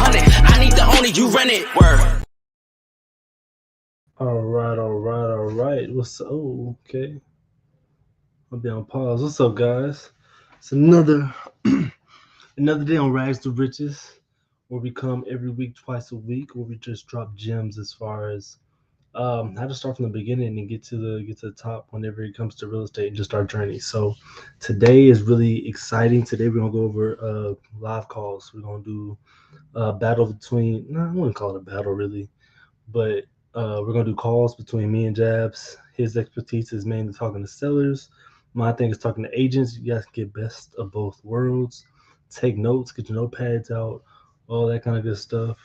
100. I need the owner, you rent it. Word. All right. Okay. I'll be on pause. What's up, guys? It's another another day on Rags to Riches, where we come every week, twice a week, where we just drop gems as far as how to start from the beginning and get to the top whenever it comes to real estate and just our journey. So today is really exciting. Today we're gonna go over live calls. We're gonna do a battle between. No, I wouldn't call it a battle really, but we're gonna do calls between me and Jabs. His expertise is mainly talking to sellers. My thing is talking to agents. You guys can get best of both worlds. Take notes, get your notepads out, all that kind of good stuff.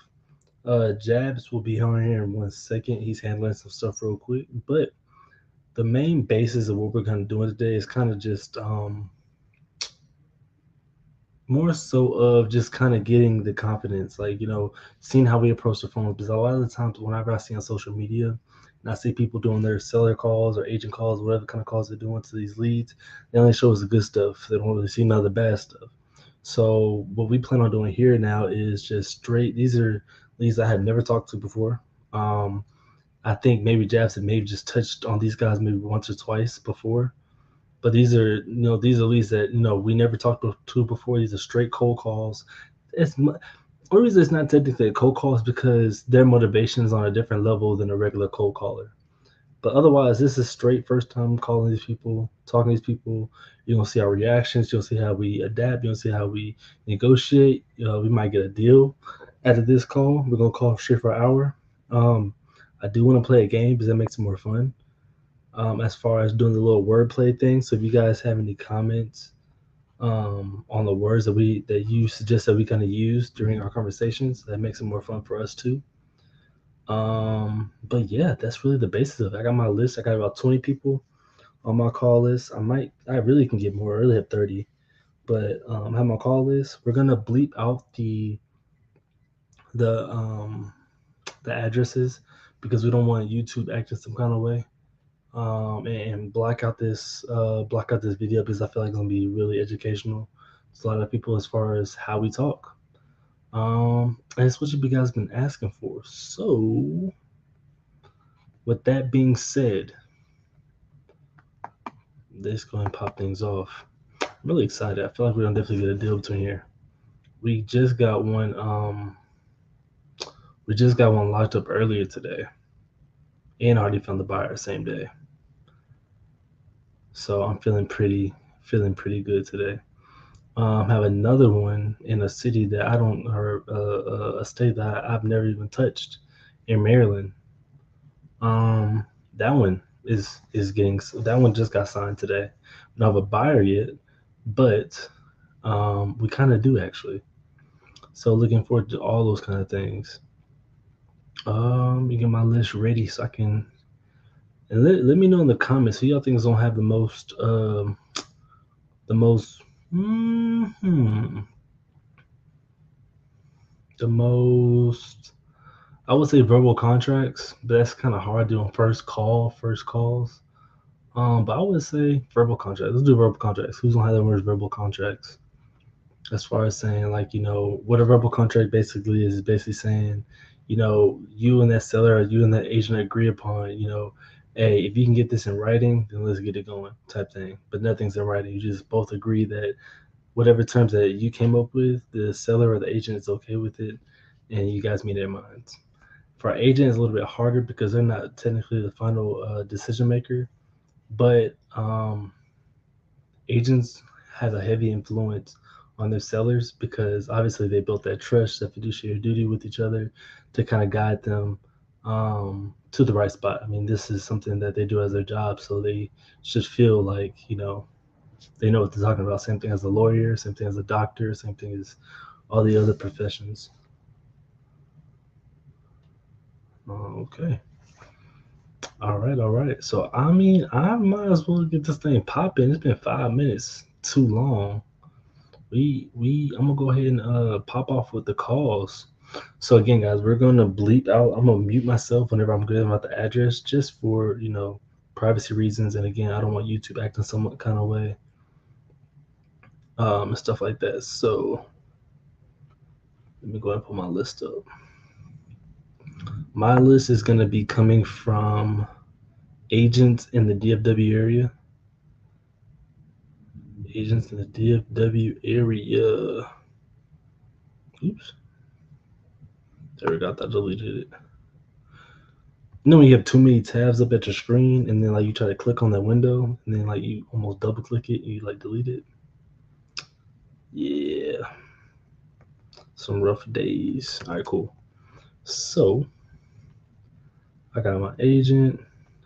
Jabs will be on here in 1 second. He's handling some stuff real quick, but the main basis of what we're kind of doing today is kind of just more so of just kind of getting the confidence, like seeing how we approach the phones. Because a lot of the times, whenever I see on social media, and I see people doing their seller calls or agent calls, whatever kind of calls they're doing to these leads, they only show us the good stuff. They don't really see none of the bad stuff. So what we plan on doing here now is just straight. These are leads I had never talked to before. Um, I think maybe Jabs had maybe just touched on these guys maybe once or twice before, but these are leads that we never talked to before. These are straight cold calls. It's the reason it's not technically a cold call is because their motivation is on a different level than a regular cold caller. But otherwise, this is straight first time calling these people, talking to these people. You're gonna see our reactions. You'll see how we adapt. You'll see how we negotiate. We might get a deal out of this call. We're gonna call straight for an hour. Um, I do want to play a game because that makes it more fun. As far as doing the little wordplay thing. So if you guys have any comments on the words that you suggest that we kind of use during our conversations, that makes it more fun for us too. But yeah, that's really the basis of it. I got my list. I got about 20 people on my call list. I really can get more. I really have 30, but I have my call list. We're gonna bleep out the um the addresses because we don't want YouTube acting some kind of way. And block out this video because I feel like it's gonna be really educational. It's a lot of people as far as how we talk. And it's what you guys been asking for. So with that being said, let's go and pop things off. I'm really excited. I feel like we're gonna definitely get a deal between here. We just got one. We just got one locked up earlier today, and already found the buyer same day. So I'm feeling pretty good today. Have another one in a city that I don't, or a state that I've never even touched in Maryland. Um, that one is getting that one just got signed today. We don't have a buyer yet, but we kind of do actually. So looking forward to all those kind of things. You get my list ready so I can and let me know in the comments who y'all think is gonna have the most hmm, the most I would say verbal contracts, but that's kind of hard to do on first calls. But I would say verbal contracts. Let's do verbal contracts. Who's gonna have the most verbal contracts? As far as saying like, what a verbal contract basically is basically saying, you and that seller or you and that agent agree upon, hey, if you can get this in writing, then let's get it going type thing. But nothing's in writing. You just both agree that whatever terms that you came up with, the seller or the agent is okay with it, and you guys meet their minds. For our agent, it's a little bit harder because they're not technically the final decision maker, but agents have a heavy influence on their sellers because obviously they built that trust, that fiduciary duty with each other to kind of guide them to the right spot. I mean, this is something that they do as their job, so they should feel like they know what they're talking about. Same thing as a lawyer, same thing as a doctor, same thing as all the other professions. Okay. All right. So I mean, I might as well get this thing popping. It's been 5 minutes too long. I'm gonna go ahead and pop off with the calls. So again, guys, we're gonna bleep out. I'm gonna mute myself whenever I'm giving out the address, just for privacy reasons. And again, I don't want YouTube acting some kind of way, and stuff like that. So Let me go ahead and put my list up. My list is going to be coming from agents in the DFW area. Agents in the DFW area. Oops. There we go. I thought I deleted it. You know when you have too many tabs up at your screen and then like you try to click on that window and then like you almost double click it and you like delete it? Yeah. Some rough days. All right, cool. So I got my agent,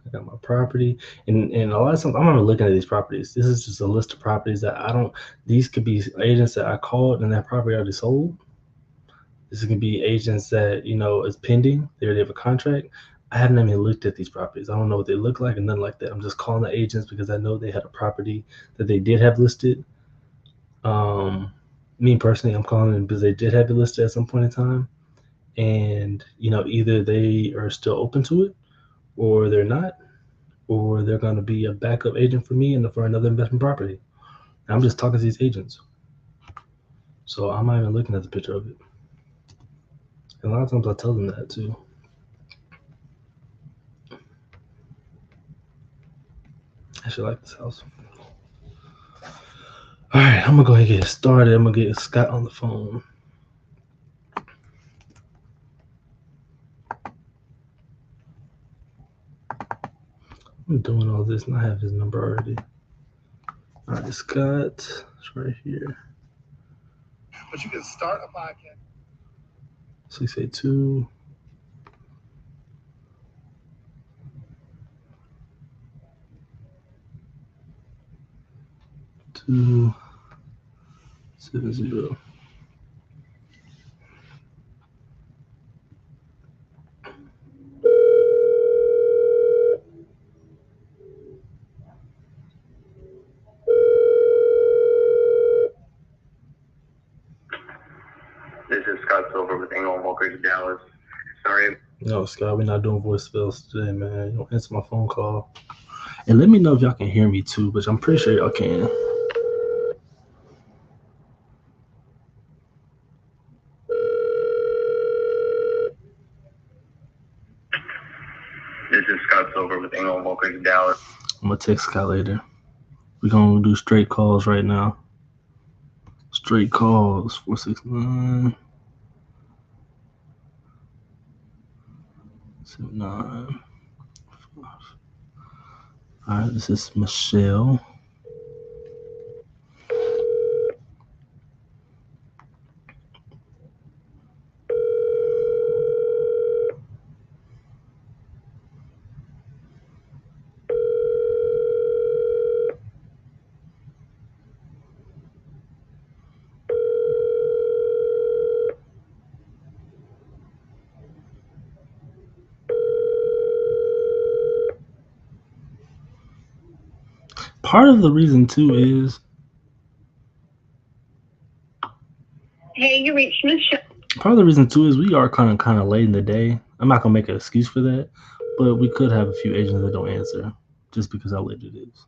I got my property, and a lot of times I'm not even looking at these properties. This is just a list of properties that I don't. These could be agents that I called and that property already sold. This can be agents that is pending. They already have a contract. I haven't even looked at these properties. I don't know what they look like and nothing like that. I'm just calling the agents because I know they had a property that they did have listed. Me personally, I'm calling them because they did have it listed at some point in time, and either they are still open to it or they're not, or they're going to be a backup agent for me and for another investment property. And I'm just talking to these agents. So I'm not even looking at the picture of it. And a lot of times I tell them that too. I actually like this house. All right, I'm going to go ahead and get started. I'm going to get Scott on the phone. I'm doing all this and I have his number already. All right, Scott, it's right here. But you can start a podcast. 682 270. This is Scott Silver with England Walkers Dallas. Sorry. No, Scott, we're not doing voicemails today, man. You don't answer my phone call. And let me know if y'all can hear me too, but I'm pretty sure y'all can. This is Scott Silver with England Walkers Dallas. I'm going to text Scott later. We're going to do straight calls right now. Straight calls, 469 79. All right, this is Michelle. Part of the reason too is you reached Michelle. Part of the reason too is we are kind of late in the day. I'm not gonna make an excuse for that, but we could have a few agents that don't answer just because how late it is.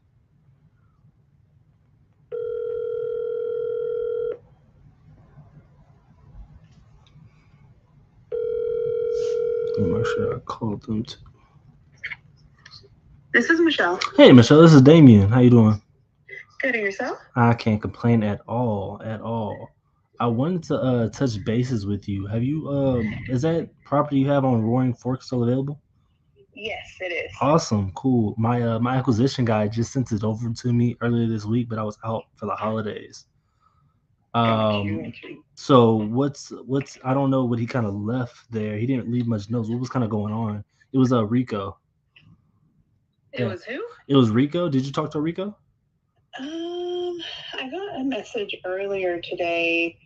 I'm not sure I called them too. This is Michelle. Hey Michelle, this is Damien. How you doing? Good, and yourself? I can't complain at all. I wanted to touch bases with you. Have you is that property you have on Roaring Fork still available? Yes, it is. Awesome, cool. My acquisition guy just sent it over to me earlier this week, but I was out for the holidays. Got you. So what's I don't know what he kind of left there. He didn't leave much notes. What was kind of going on? It was Rico. It was who? It was Rico. Did you talk to Rico? I got a message earlier today.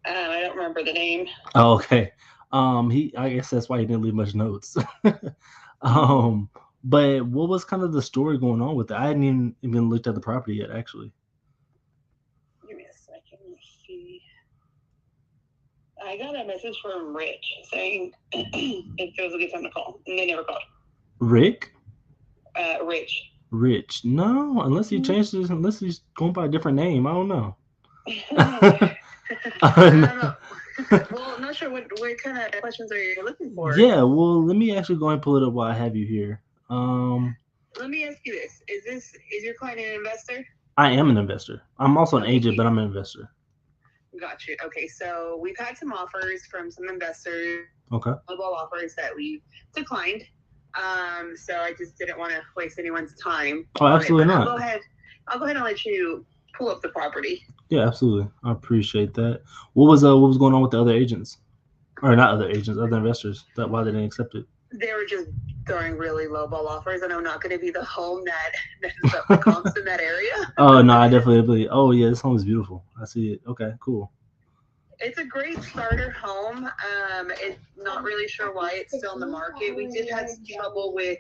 I don't remember the name. Oh, okay. I guess that's why he didn't leave much notes. But what was kind of the story going on with it? I hadn't even looked at the property yet, actually. Give me a second. Let's see. I got a message from Rich saying it feels a good time to call, and they never called. Rick? Rich. Rich. No, unless he changed this, unless he's going by a different name. I don't know. I don't know. Well, no sure what kind of questions are you looking for. Yeah, well, let me actually go and pull it up while I have you here. Let me ask you this: is your client an investor? I am an investor. I'm also an Okay, agent, but I'm an investor. Got you. Okay, so we've had some offers from some investors, Okay. mobile offers that we declined. So I just didn't want to waste anyone's time. Oh, absolutely I'll not. go ahead and let you pull up the property. Yeah, absolutely. I appreciate that. What was going on with the other agents, or not other agents, other investors? That why they didn't accept it? They were just throwing really low ball offers, and I'm not going to be the home that is up the comps in that area. Oh no, I definitely believe. Oh yeah, this home is beautiful. I see it. Okay, cool. It's a great starter home. It's not really sure why it's still in the market. We did have some trouble with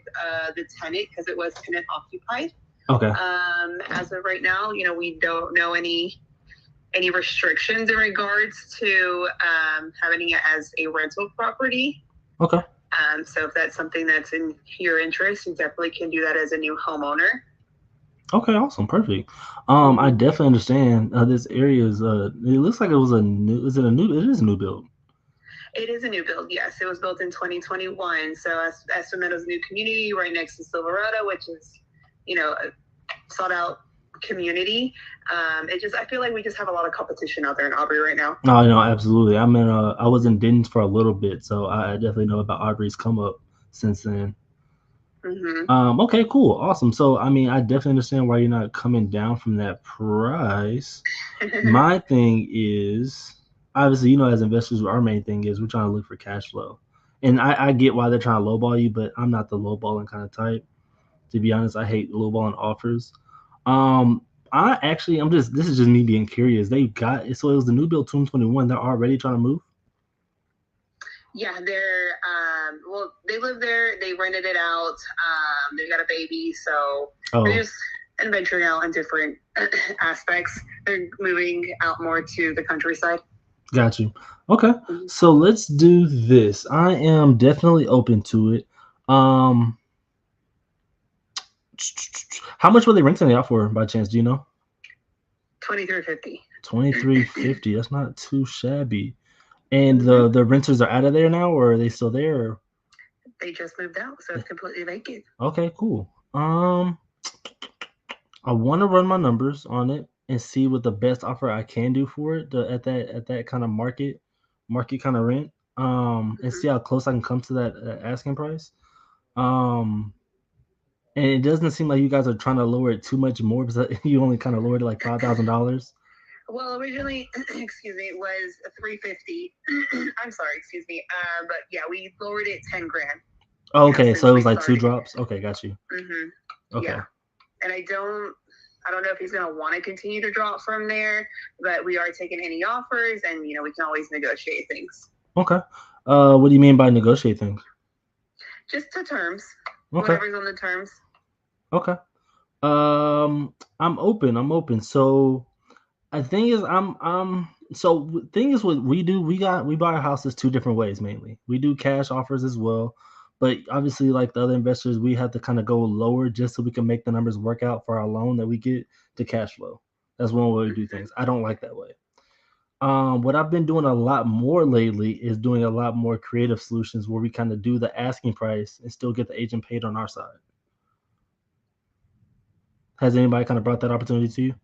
the tenant because it was tenant occupied. Okay. As of right now, we don't know any restrictions in regards to having it as a rental property. Okay. So if that's something that's in your interest, you definitely can do that as a new homeowner. Okay, awesome, perfect. I definitely understand. This area is it looks like it was a new. Is it a new? It is a new build. It is a new build, yes. It was built in 2021. So Escomedo's a new community right next to Silverado, which is, a sought out community. I feel like we just have a lot of competition out there in Aubrey right now. No, no, absolutely. I mean, I was in Denton for a little bit, so I definitely know about Aubrey's come up since then. Okay, cool, awesome. So, I mean, I definitely understand why you're not coming down from that price. My thing is, obviously, as investors, our main thing is we're trying to look for cash flow, and I get why they're trying to lowball you, but I'm not the lowballing kind of type. To be honest, I hate lowballing offers. This is just me being curious. So it was the new build 2021. They're already trying to move. Yeah, they live there. They rented it out. They got a baby, so they're just adventuring out in different aspects. They're moving out more to the countryside. Got you. Okay, so let's do this. I am definitely open to it. How much were they renting it out for, by chance? Do you know? $2,350. $2,350. That's not too shabby. And the renters are out of there now, or are they still there? They just moved out, so it's completely vacant. Okay, cool. I want to run my numbers on it and see what the best offer I can do for it at that kind of market kind of rent. And see how close I can come to that asking price. And it doesn't seem like you guys are trying to lower it too much more because you only kind of lowered it like $5,000. Well, originally, it was $350. I'm sorry, but yeah, we lowered it 10 grand. Okay, so it was like 2 drops. Okay, got you. Okay. Yeah, and I don't know if he's gonna want to continue to drop from there, but we are taking any offers, and we can always negotiate things. Okay. What do you mean by negotiate things? Just to terms. Okay. Whatever's on the terms. Okay. I'm open. So the thing is, what we do, we buy our houses 2 different ways mainly. We do cash offers as well, but obviously, like the other investors, we have to kind of go lower just so we can make the numbers work out for our loan that we get to cash flow. That's one way we do things. I don't like that way. What I've been doing a lot more lately is doing a lot more creative solutions where we kind of do the asking price and still get the agent paid on our side. Has anybody kind of brought that opportunity to you?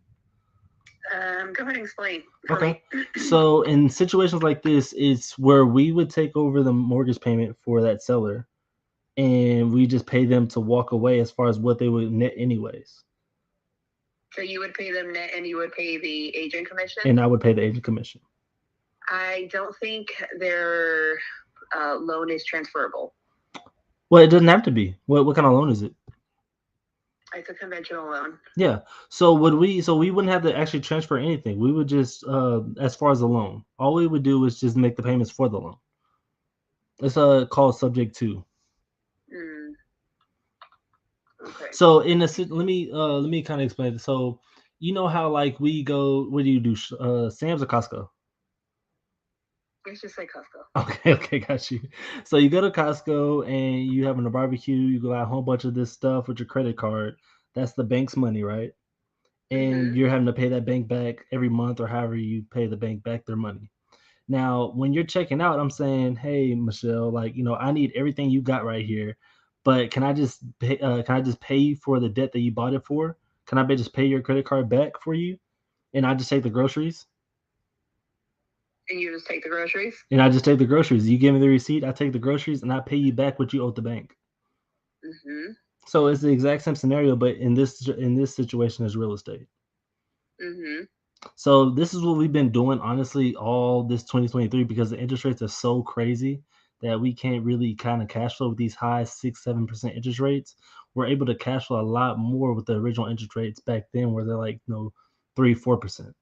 Go ahead and explain. Okay. So in situations like this, it's where we would take over the mortgage payment for that seller and we just pay them to walk away as far as what they would net anyways. So you would pay them net and you would pay the agent commission? And I would pay the agent commission. I don't think their loan is transferable. Well, it doesn't have to be. What kind of loan is it? It's a conventional loan. Yeah. So we wouldn't have to actually transfer anything. We would just as far as the loan, all we would do is just make the payments for the loan. It's called subject to. Okay. So let me kind of explain it. So you know how like we go, what do you do? Sam's or Costco? Let's just say Costco. Okay, got you. So you go to Costco and you having a barbecue, you go buy a whole bunch of this stuff with your credit card. That's the bank's money, right? And you're having to pay that bank back every month or however you pay the bank back their money. Now, when you're checking out, I'm saying, hey, Michelle, like, I need everything you got right here, but can I just pay you for the debt that you bought it for? Can I just pay your credit card back for you, and I just take the groceries? And you just take the groceries? And I just take the groceries. You give me the receipt, I take the groceries, and I pay you back what you owe the bank. Mm-hmm. So it's the exact same scenario, but in this situation, is real estate. Mm-hmm. So this is what we've been doing, honestly, all this 2023, because the interest rates are so crazy that we can't really kind of cash flow with these high 6-7% interest rates. We're able to cash flow a lot more with the original interest rates back then, where they're like 3-4%.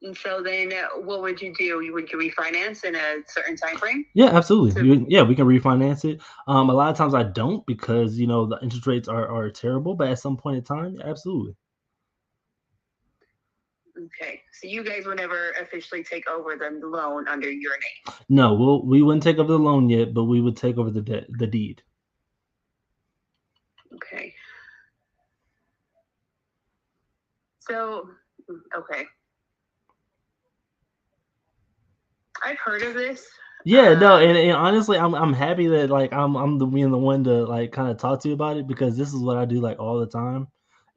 And so then, what would you do? Would you refinance in a certain time frame? Yeah, absolutely. We can refinance it. A lot of times I don't, because the interest rates are terrible. But at some point in time, absolutely. Okay, so you guys would never officially take over the loan under your name? No, we wouldn't take over the loan yet, but we would take over the deed. Okay. So, okay. I've heard of this. Yeah, no, and honestly, I'm happy that like I'm being the one to like kind of talk to you about it, because this is what I do like all the time,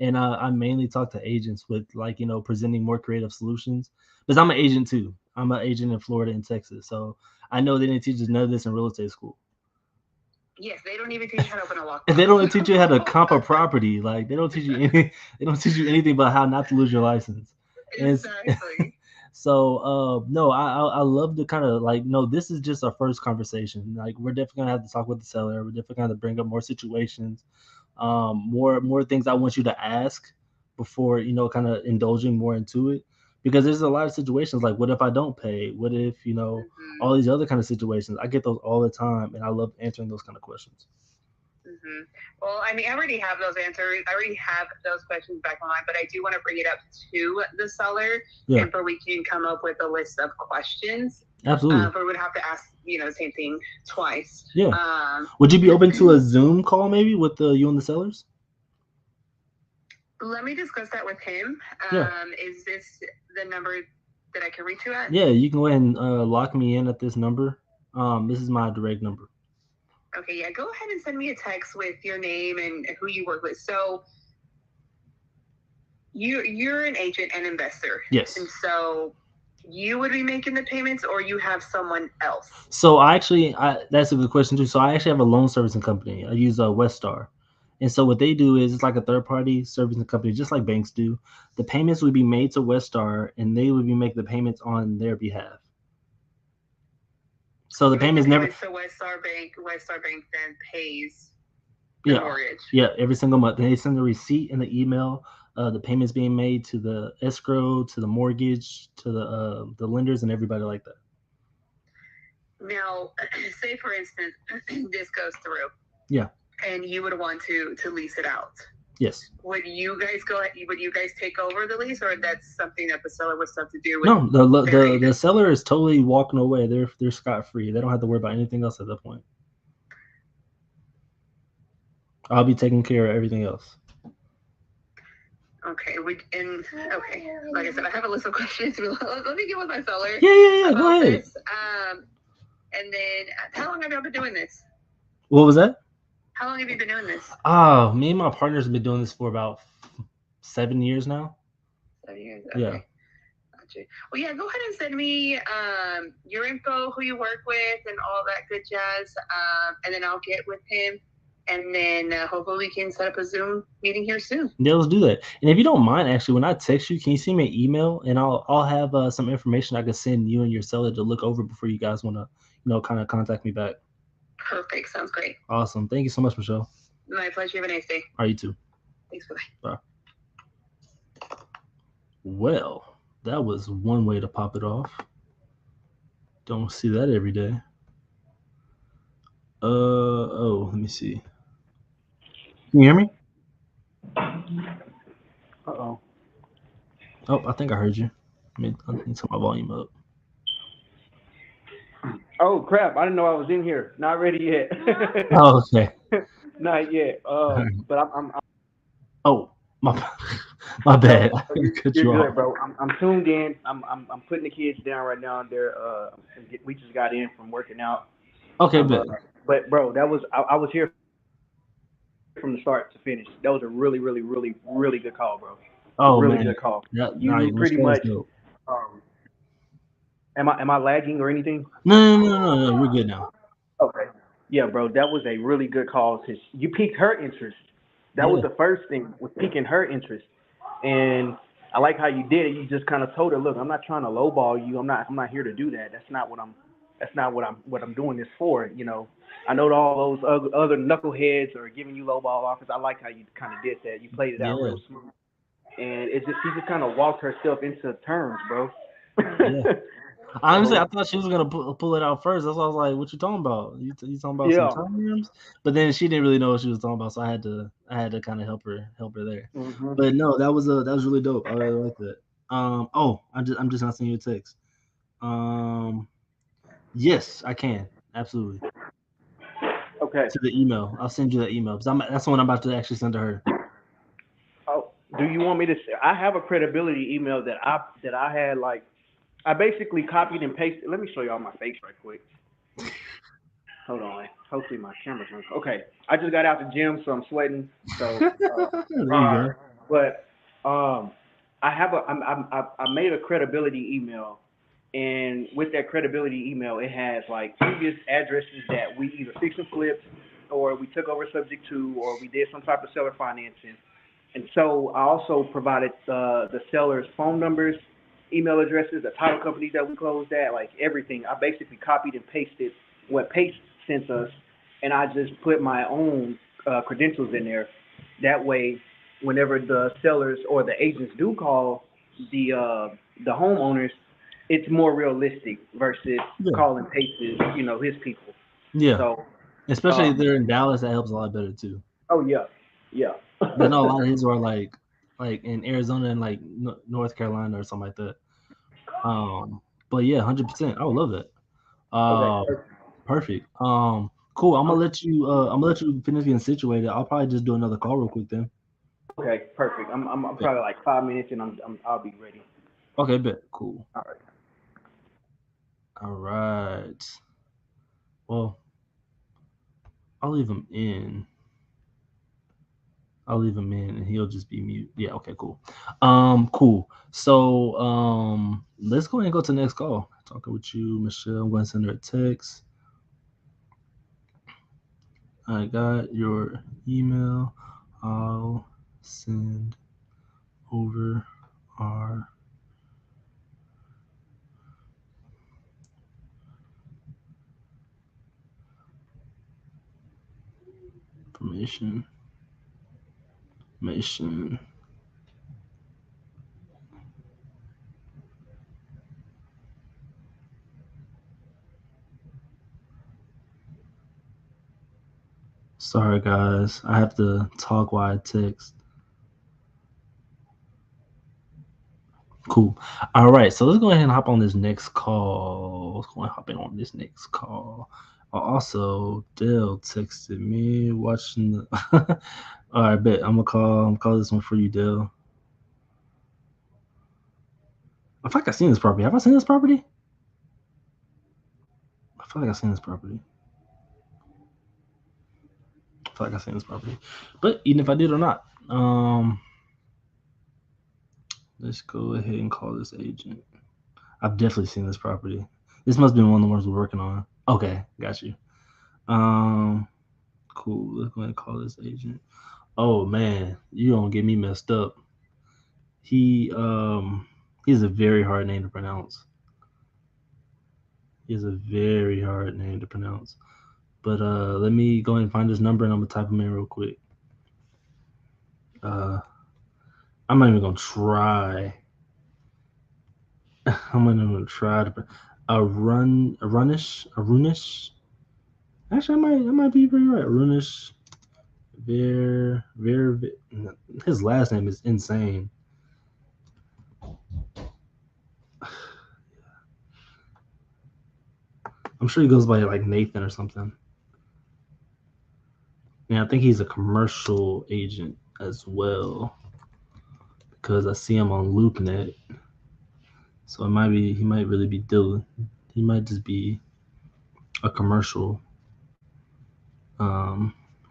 and I mainly talk to agents with like presenting more creative solutions, because I'm an agent too. I'm an agent in Florida and Texas, so I know they didn't teach us none of this in real estate school. Yes, they don't even teach you how to open a lockbox. And they don't teach you how to comp a property. Like they don't teach you anything about how not to lose your license. Exactly. So no, I love to kind of like, no, this is just our first conversation. Like we're definitely gonna have to talk with the seller. We're definitely gonna have to bring up more situations, more things I want you to ask before kind of indulging more into it. Because there's a lot of situations like, what if I don't pay? What if all these other kind of situations? I get those all the time, and I love answering those kind of questions. Mm-hmm. Well, I mean, I already have those answers. I already have those questions back online, but I do want to bring it up to the seller, and for we can come up with a list of questions. Absolutely. But we would have to ask, the same thing twice. Yeah. Would you be open to a Zoom call maybe with you and the sellers? Let me discuss that with him. Is this the number that I can reach you at? Yeah, you can go ahead and lock me in at this number. This is my direct number. Okay, yeah, go ahead and send me a text with your name and who you work with. So you're an agent and investor. Yes. And so you would be making the payments, or you have someone else? So that's a good question too. So I actually have a loan servicing company. I use Westar. And so what they do is it's like a third-party servicing company, just like banks do. The payments would be made to Westar, and they would be making the payments on their behalf. So the payments never. So Westar Bank then pays the mortgage. Yeah, every single month. And they send the receipt and the email. The payments being made to the escrow, to the mortgage, to the lenders, and everybody like that. Now, say for instance, this goes through. Yeah. And you would want to lease it out. Yes. Would you guys take over the lease, or that's something that the seller would have to do with? No, the seller is totally walking away. They're scot-free. They don't have to worry about anything else at that point. I'll be taking care of everything else. Okay, like I said, I have a list of questions. Let me get with my seller. Yeah. Go ahead. And then, how long have you been doing this? What was that? How long have you been doing this? Oh, me and my partners have been doing this for about 7 years now. 7 years. Okay. Yeah. Gotcha. Well, yeah. Go ahead and send me your info, who you work with, and all that good jazz. And then I'll get with him. And then hopefully we can set up a Zoom meeting here soon. Yeah, let's do that. And if you don't mind, actually, when I text you, can you send me an email, and I'll have some information I can send you and your seller to look over before you guys want to kind of contact me back. Perfect. Sounds great. Awesome. Thank you so much, Michelle. My pleasure. Have a nice day. All right, you too. Thanks. Bye. Well, that was one way to pop it off. Don't see that every day. Let me see. Can you hear me? Uh-oh. Oh, I think I heard you. I need to turn my volume up. Oh, crap. I didn't know I was in here. Not ready yet. Oh, okay. Not yet. But I'm Oh, My bad. So I cut you're you good, off. bro. I'm tuned in. I'm putting the kids down right now. We just got in from working out. Okay, bet. But bro, I was here from the start to finish. That was a really, really, really, really good call, bro. Oh Really man, good call. nah, You your pretty show is much. dope. Um, am I lagging or anything? No. We're good now. Okay. Yeah, bro, that was a really good call because you piqued her interest. That was Yeah, the first thing, was piquing her interest. And I like how you did it. You just kind of told her, "Look, I'm not trying to lowball you. I'm not here to do that. That's not what I'm doing this for. You know, I know all those other knuckleheads are giving you lowball offers. I like how you kind of did that. You played it out yeah, real smooth, and she just kind of walked herself into terms, bro. yeah. Honestly, So I thought she was gonna pull it out first. That's why I was like, "What you talking about? You talking about some yeah. terms?" But then she didn't really know what she was talking about, so I had to kind of help her there. Hmm. But no, that was really dope. I really like that. Oh, I'm just not sending you a text. Um, yes, I can absolutely Okay. to the email. I'll send you that email because that's the one I'm about to actually send to her. Oh, do you want me to? I have a credibility email that I had like I basically copied and pasted. Let me show y'all my face right quick. Hold on. Hopefully my camera's on. Okay, I just got out the gym, so I'm sweating. So, There you go. but I have I made a credibility email, and with that credibility email, it has like previous addresses that we either fixed and flipped, or we took over subject to, or we did some type of seller financing. And so I also provided the seller's phone numbers, email addresses, the title companies that we closed at, like everything. I basically copied and pasted what Pace sent us, and I just put my own credentials in there. That way, whenever the sellers or the agents do call the homeowners, it's more realistic versus Yeah, calling Pace's, his people. yeah. So, Especially if um, they're in Dallas, that helps a lot better too. oh yeah, yeah. I know a lot of his are like in Arizona and like North Carolina or something like that. Um, but yeah, 100%. I would love that. Okay. Uh, perfect. Cool. I'm, I'm gonna let you finish getting situated. I'll probably just do another call real quick then. okay, perfect. I'm Yeah. probably like 5 minutes and I'll be ready. Okay, bet. Cool. All right. All right. Well, I'll leave him in. I'll leave him in, and he'll just be mute. Yeah. Okay. Cool. Cool. So, let's go ahead and go to the next call. Talking with you, Michelle. I'm going to send her a text. I got your email. I'll send over our information. Information. Sorry, guys. I have to talk while I text. Cool. All right. So let's go ahead and hop on this next call. Let's go and hop in on this next call. Also, Dale texted me watching the. All right, bet. I'm gonna call this one for you, Dale. I feel like I've seen this property. Have I seen this property? I feel like I've seen this property. I feel like I've seen this property. But even if I did or not, let's go ahead and call this agent. I've definitely seen this property. This must have been one of the ones we're working on. Okay, got you. Cool. Let's go ahead and call this agent. Oh man, you gonna get me messed up. He he's a very hard name to pronounce. He has a very hard name to pronounce. But let me go ahead and find his number and I'm gonna type him in real quick. I'm not even gonna try. I'm not even gonna try to Runish. Actually, I might be pretty right. Runish. His last name is insane. I'm sure he goes by like Nathan or something. Yeah, I think he's a commercial agent as well. because I see him on LoopNet. So he might really be Dylan. He might just be a commercial. He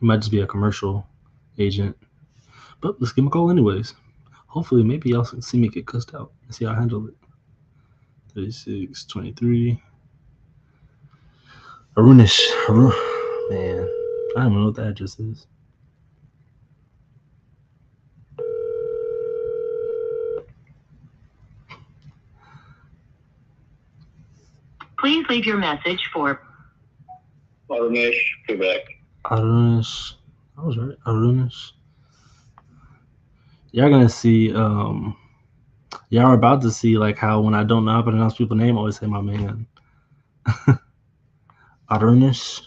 might just be a commercial agent. But let's give him a call anyways. Hopefully, maybe y'all can see me get cussed out and see how I handle it. 3623. Arunish. Man, I don't even know what the address is. Please leave your message for Arunish, Quebec. Arunish. I was right. Arunish. Y'all gonna see. Y'all are about to see like how when I don't know how to pronounce people's name, I always say my man. Arunish.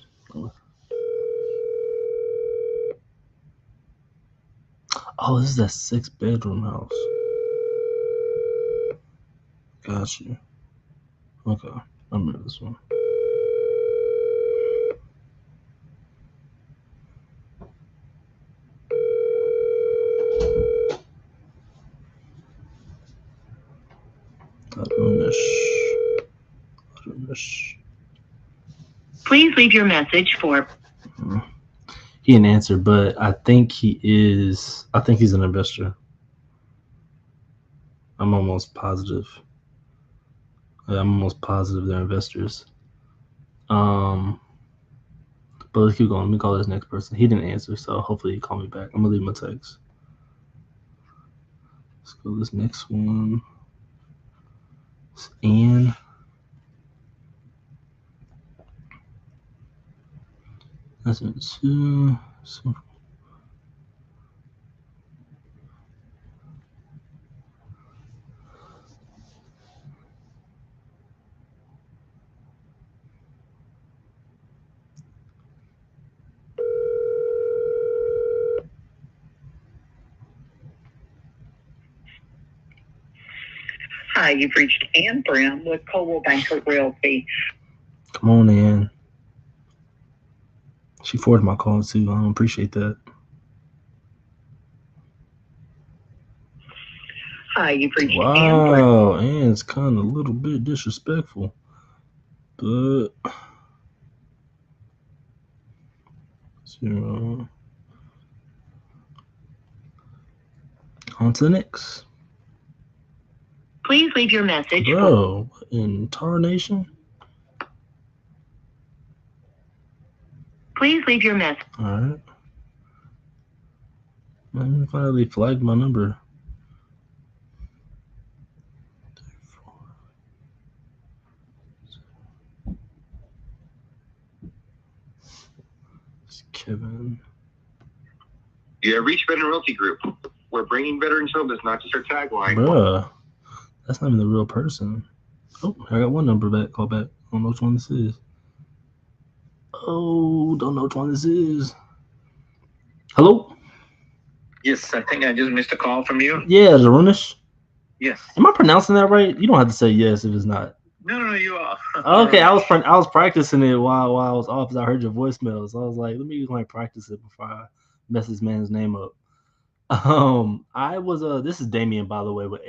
Oh, this is that 6-bedroom house. Got you. Okay, I remember this one. Arunish. Please leave your message for. He didn't answer, but I think he is. I think he's an investor. I'm almost positive. I'm almost positive they're investors. But let's keep going. Let me call this next person. He didn't answer, so hopefully he call me back. I'm gonna leave him a text. Let's go to this next one. It's Ann. That's it. So. Hi, you've reached Ann Brim with Coldwell Banker Realty. Come on, Ann. She forwarded my call too. I don't appreciate that. Hi, you've reached Wow, Ann's kind of a little bit disrespectful, but 0. On to the next. Please leave your message. Bro, what in tarnation? Please leave your message. All right. Let me finally flagged my number. It's Kevin. You have reached Veteran Realty Group. We're bringing veterans home. That's not just our tagline. Bruh, that's not even the real person. Oh, I got one number back. Call back. I don't know which one this is. Oh, don't know which one this is. Hello? Yes, I think I just missed a call from you. Yeah, Zarunish. Yes. Am I pronouncing that right? You don't have to say yes if it's not. No, you are. Okay, I was practicing it while I was off because I heard your voicemail. So I was like, let me like practice it before I mess this man's name up. I was this is Damien, by the way, with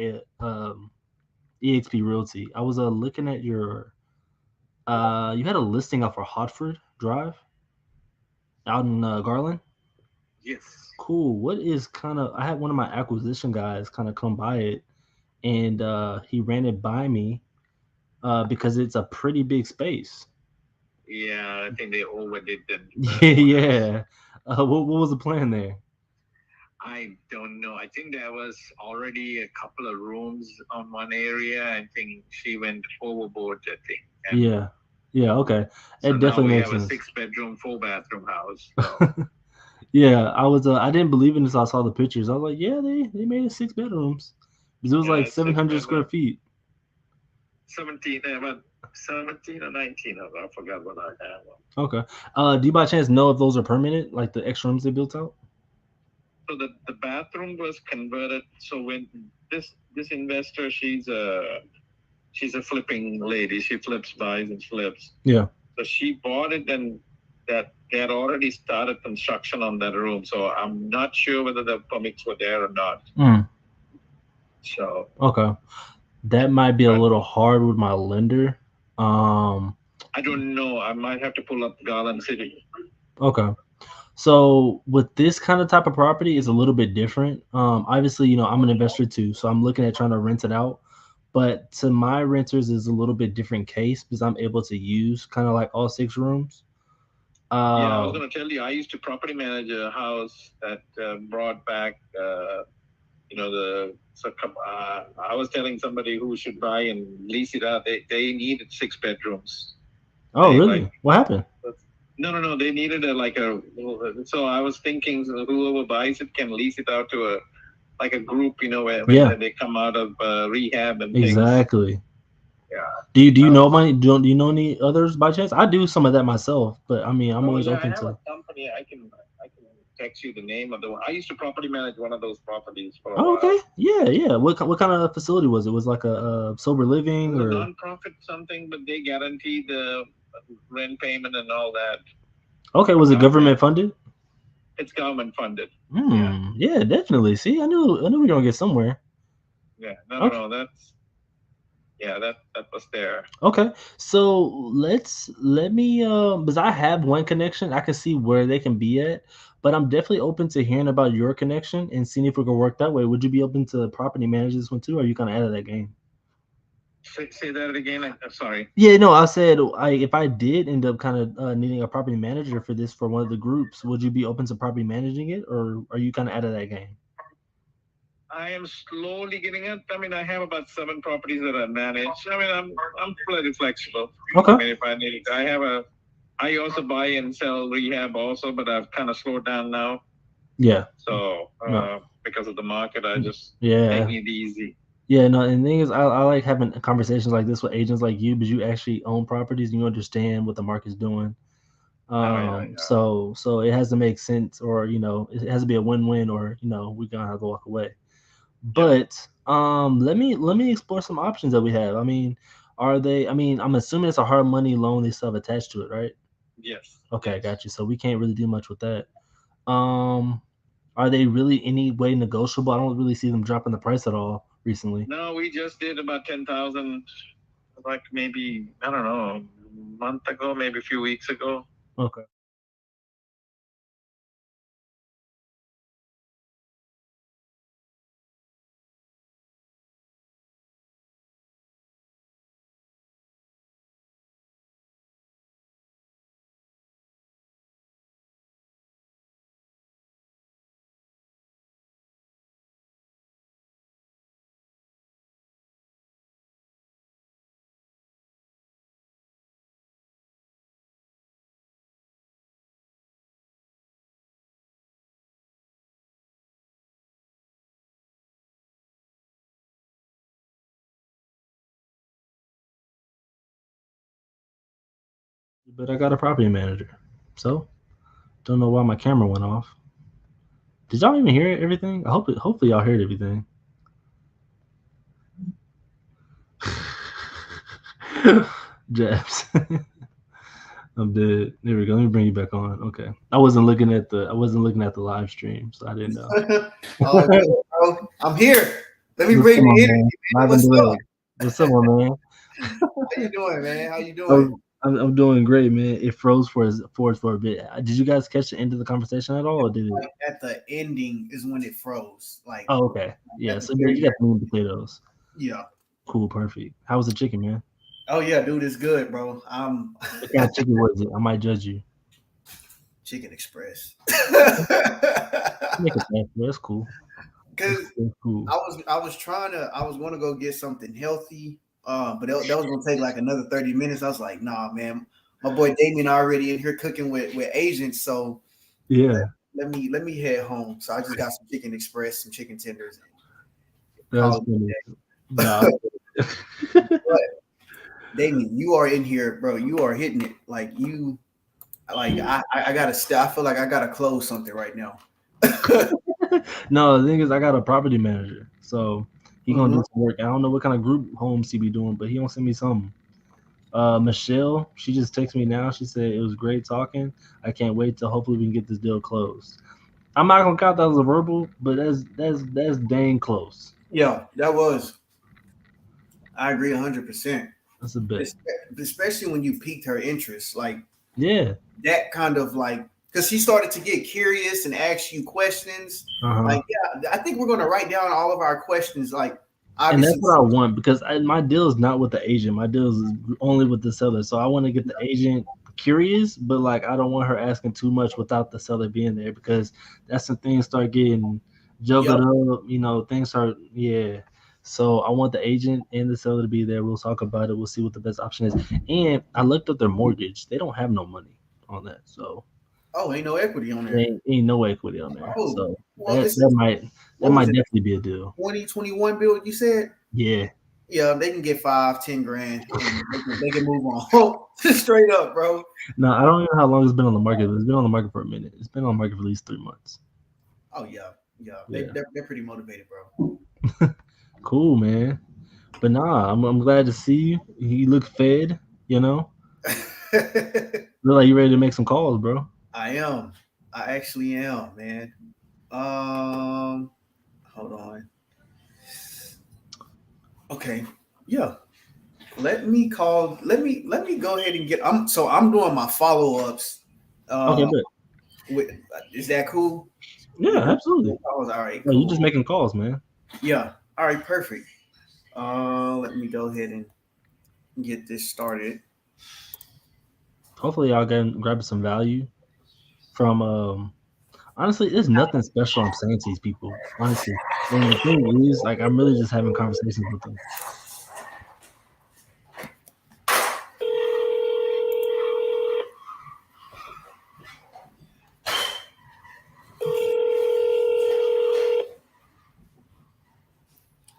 EXP Realty. I was looking at your you had a listing out for Hartford Drive out in Garland. Yes. Cool. What is I had one of my acquisition guys kind of come by it, and he ran it by me because it's a pretty big space. Yeah, I think they overdid them. Yeah. What was the plan there? I don't know. I think there was already a couple of rooms on one area. I think she went overboard, I think. And Yeah. Okay. so It definitely makes now we sense. have a 6-bedroom, 4-bathroom house. So. Yeah, I was. I didn't believe it until I saw the pictures. I was like, yeah, they made it 6 bedrooms. Because it was like 700 square feet. 17 or 19. I forgot what I had. Okay. Do you by chance know if those are permanent, like the extra rooms they built out? So the bathroom was converted. So when this investor, she's a flipping lady. She buys and flips. Yeah. So she bought it, and that they had already started construction on that room. So I'm not sure whether the permits were there or not. So Okay, that might be a little hard with my lender. I don't know. I might have to pull up Garland City. Okay. So with this kind of type of property, it's a little bit different. Obviously, I'm an investor too, so I'm looking at trying to rent it out. But to my renters is a little bit different case because I'm able to use kind of like all 6 rooms. Yeah, I was going to tell you, I used to property manage a house that brought back, I was telling somebody who should buy and lease it out. They needed 6 bedrooms. Oh, really? What happened? No. They needed so I was thinking whoever buys it can lease it out to a group, where they come out of rehab and exactly. Things. Yeah. Do you know do you know any others by chance? I do some of that myself, but I mean, I'm always open I have to. a company. I can text you the name of the one. I used to property manage one of those properties for a while. Okay. Yeah. What kind of facility was it? Was it like a sober living It was or a non-profit something, but they guaranteed the rent payment and all that. Okay, was it government funded? It's government funded. Yeah, definitely. See, I knew we were gonna get somewhere. Yeah, no, that was there. Okay, so let me because I have one connection, I can see where they can be at, but I'm definitely open to hearing about your connection and seeing if we can work that way. Would you be open to property manage this one too, or are you kind of out of that game? Say that again. I'm sorry. Yeah, no, I said if I did end up kind of needing a property manager for this for one of the groups, would you be open to property managing it, or are you kind of out of that game? I am slowly getting it. I mean, I have about 7 properties that I manage. I mean, I'm pretty flexible. Okay. I mean, if I need it, I also buy and sell rehab also, but I've kind of slowed down now. Yeah. So because of the market, I just taking it easy. Yeah, no, and the thing is, I like having conversations like this with agents like you because you actually own properties and you understand what the market's doing. So it has to make sense, or it has to be a win-win, or we're gonna have to walk away. But let me explore some options that we have. I mean, I'm assuming it's a hard money loan they still have attached to it, right? Yes. Okay, I got you. So we can't really do much with that. Are they really any way negotiable? I don't really see them dropping the price at all recently. No, we just did about 10,000, like maybe I don't know, a month ago, maybe a few weeks ago. Okay. But I got a property manager, so don't know why my camera went off. Did y'all even hear everything? Hopefully y'all heard everything. Jabs. I'm dead. There we go. Let me bring you back on. Okay. I wasn't looking at the live stream, so I didn't know. Bro. I'm here. Let me bring the energy. What's up, my man? How you doing, man? How you doing? I'm doing great, man. It froze for a bit. Did you guys catch the end of the conversation at all, or did it? Like at the ending is when it froze. Like, oh, okay, yeah. So you got meat and potatoes. Yeah. Cool, perfect. How was the chicken, man? Oh yeah, dude, it's good, bro. What kind of chicken was it? I might judge you. Chicken Express. Make it fast, that's cool. Because I was going to go get something healthy, but that was going to take like another 30 minutes. I was like, nah, man, my boy Damien already in here cooking with agents, so yeah. Let me head home. So I just got some Chicken Express, some chicken tenders. That's funny. Nah. But Damien, you are in here, bro. You are hitting it like you. Like I gotta. I feel like I gotta close something right now. No, the thing is, I got a property manager, so he gonna do some work. I don't know what kind of group homes he be doing, but he gonna send me something. Michelle, she just texted me now. She said it was great talking. I can't wait till hopefully we can get this deal closed. I'm not gonna count that as a verbal, but that's dang close. Yeah, that was. I agree 100%. That's a bit. Especially when you piqued her interest, like Yeah. that kind of like, because she started to get curious and ask you questions. Like, yeah, I think we're going to write down all of our questions. Like, and that's obviously, what I want because my deal is not with the agent. My deal is only with the seller. So I want to get the agent curious, but like I don't want her asking too much without the seller being there because that's when things start getting juggled up. You know, things start So I want the agent and the seller to be there. We'll talk about it. We'll see what the best option is. And I looked up their mortgage. They don't have no money on that. So ain't no equity on there. Ain't no equity on there. Oh, so well, that might definitely be a deal. 2021 build, you said? Yeah. Yeah, they can get 5-10 grand and they can move on. Straight up, bro. No, I don't know how long it's been on the market, but it's been on the market for a minute. It's been on the market for at least 3 months. Oh yeah. They're pretty motivated, bro. Cool, man. But nah, I'm glad to see you. You look fed, you know. Look like you ready to make some calls, bro. I am. I actually am, man. Hold on. Okay. Yeah. Let me go ahead and get. I'm doing my follow-ups. Okay, good. Is that cool? Yeah, absolutely. All right. Cool. You're just making calls, man. Yeah. All right. Perfect. Let me go ahead and get this started. Hopefully, y'all grab some value from. Honestly, there's nothing special I'm saying to these people. Honestly, and the thing is, like, I'm really just having conversations with them.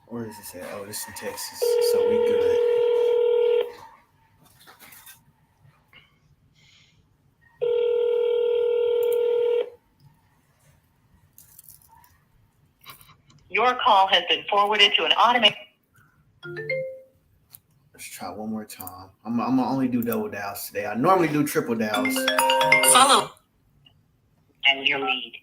Where is this at? Oh, this is in Texas, so we good. Your call has been forwarded to an automated. Let's try one more time. I'm gonna only do double dials today. I normally do triple dials. Follow and your lead.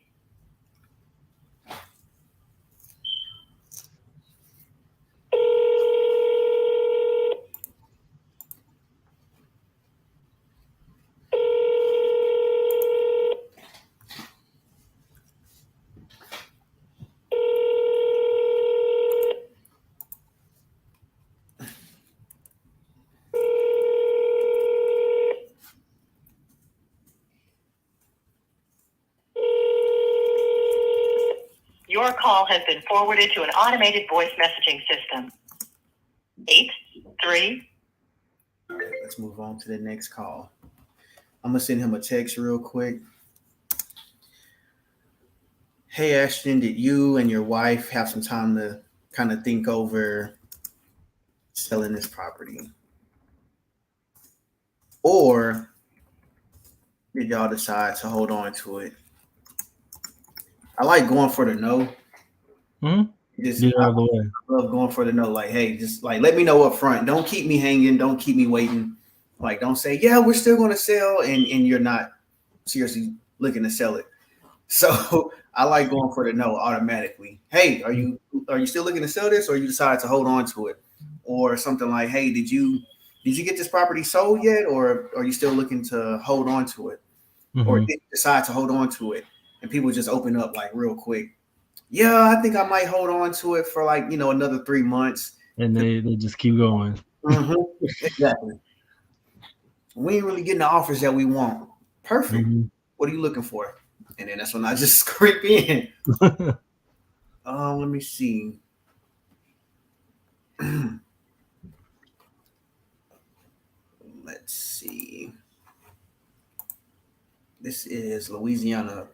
Your call has been forwarded to an automated voice messaging system. 83. Let's move on to the next call. I'm gonna send him a text real quick. Hey Ashton, did you and your wife have some time to kind of think over selling this property? Or did y'all decide to hold on to it? I like going for the no. I love going for the no. Like, hey, just like let me know up front. Don't keep me hanging. Don't keep me waiting. Like, don't say, yeah, we're still going to sell, and you're not seriously looking to sell it. So I like going for the no automatically. Hey, are you still looking to sell this, or you decided to hold on to it, or something like, hey, did you get this property sold yet, or are you still looking to hold on to it, or did you decide to hold on to it? And people just open up like real quick. Yeah, I think I might hold on to it for like another 3 months, and they just keep going. Exactly. We ain't really getting the offers that we want. Perfect. What are you looking for? And then that's when I just creep in. Let me see. Let's see. This is Louisiana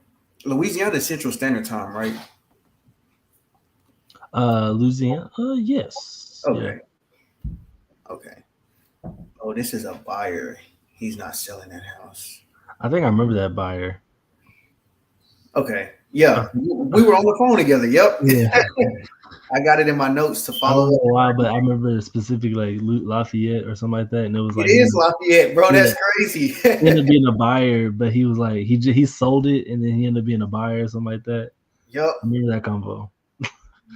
Central Standard Time, right? Louisiana. Yes. Okay. Yeah. Okay. Oh, this is a buyer. He's not selling that house. I think I remember that buyer. Okay. Yeah. We were on the phone together. Yep. Yeah. I got it in my notes to follow. I don't know why, but I remember specifically like Lafayette or something like that, and it was like it is Lafayette, bro. That's crazy. He ended up being a buyer, but he was like he sold it, and then he ended up being a buyer or something like that. Yep. I remember that combo.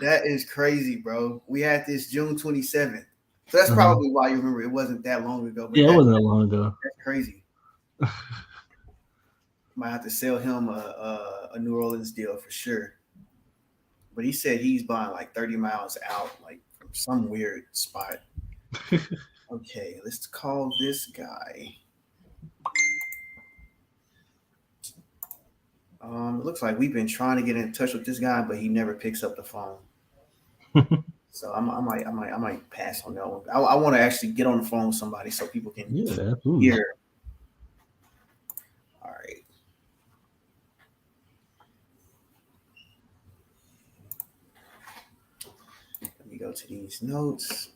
That is crazy, bro. We had this June 27th. So that's probably why you remember it wasn't that long ago. But yeah, it wasn't that long ago. That's crazy. Might have to sell him a New Orleans deal for sure. But he said he's buying like 30 miles out, like from some weird spot. Okay, let's call this guy. It looks like we've been trying to get in touch with this guy, but he never picks up the phone. So I might pass on that one. I want to actually get on the phone with somebody so people can hear. All right. Let me go to these notes.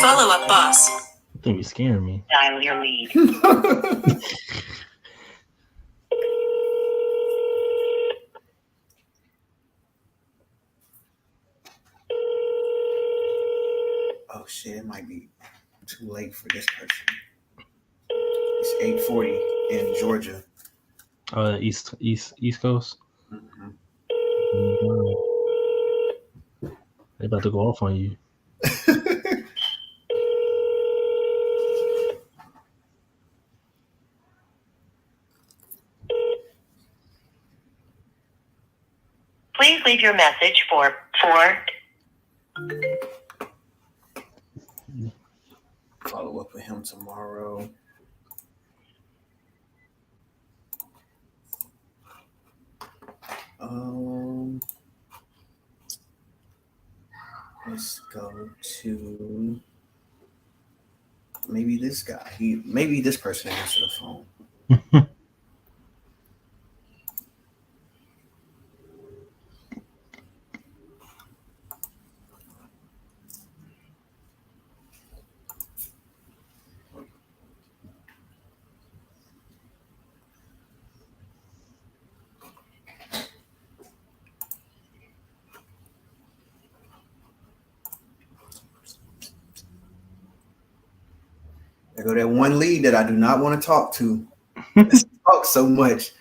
Follow up, boss. I think you're scaring me. Dial your lead. Oh shit! It might be too late for this person. It's 8:40 in Georgia. East Coast. Mm-hmm. They about to go off on you. Please leave your message for Follow up with him tomorrow. Let's go to maybe this guy. Maybe this person answered the phone. There go that one lead that I do not want to talk to. Talk so much.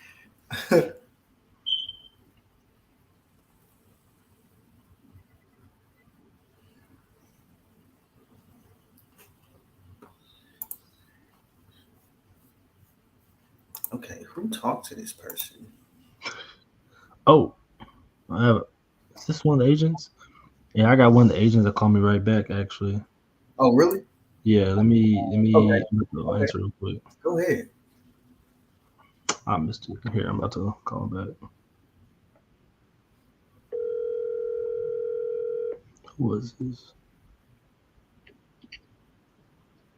Okay, who talked to this person? Oh, is this one of the agents? Yeah, I got one of the agents that called me right back. Actually. Oh, really? Yeah. Let me Okay. answer real quick. Go ahead. I missed it. Here, I'm about to call him back. Who was this?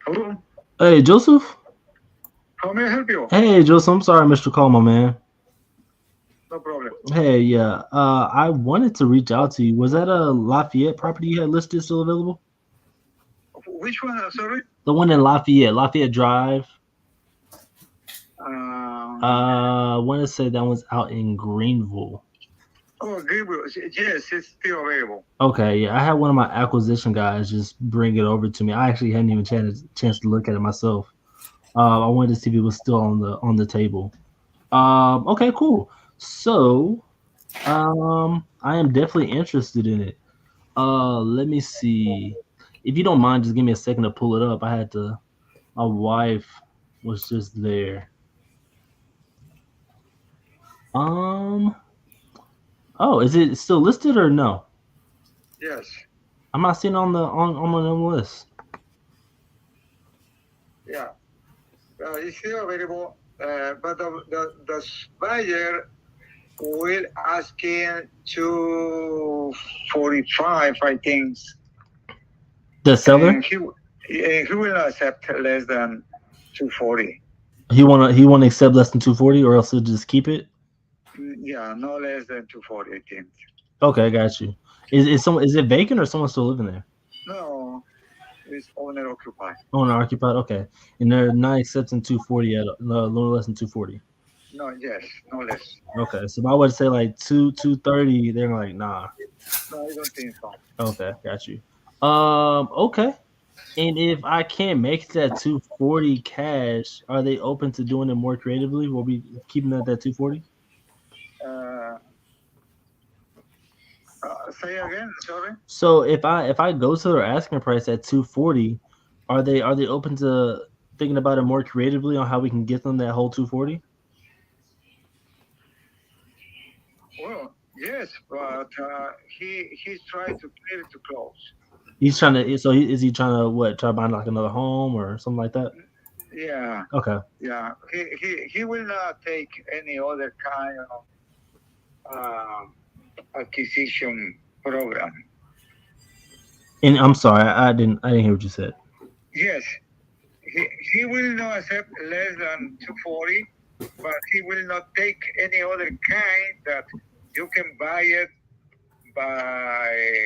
Hello. Hey, Joseph. How may I help you? Hey, Joseph. I'm sorry, Mr. Call, my man. No problem. Hey, yeah. I wanted to reach out to you. Was that a Lafayette property you had listed still available? Which one? Sorry. The one in Lafayette Drive. I want to say that one's out in Greenville. Oh, Gabriel. Yes, it's still available. Okay, yeah. I had one of my acquisition guys just bring it over to me. I actually hadn't even chance to look at it myself. I wanted to see if it was still on the table. Okay, cool. So, I am definitely interested in it. Let me see. If you don't mind, just give me a second to pull it up. My wife was just there. Oh, is it still listed or no? Yes. I'm not seeing it on the list. Yeah. It's still available, but the buyer will asking 245, I think. The seller? And he will accept less than 240. He wanna accept less than 240, or else he'll just keep it. Yeah, no less than 240, I think. Okay, I got you. Is it vacant or someone still living there? No, it's owner occupied. Owner occupied. Okay, and they're not accepting 240 at no less than 240. No, yes, no less. Okay, so if I would say like 230, they're like nah. No, I don't think so. Okay, got you. Okay. And if I can't make that 240 cash, are they open to doing it more creatively? Will we keeping that 240? Say again, sorry. So if I go to their asking price at 240, are they open to thinking about it more creatively on how we can get them that whole 240? Well, yes, but he's trying to clear it to close. He's trying to. So is he trying to what? Try to buy like another home or something like that? Yeah, Okay. yeah. He will not take any other kind of acquisition program. And I'm sorry, I didn't hear what you said. Yes, he will not accept less than 240, but he will not take any other kind that you can buy it by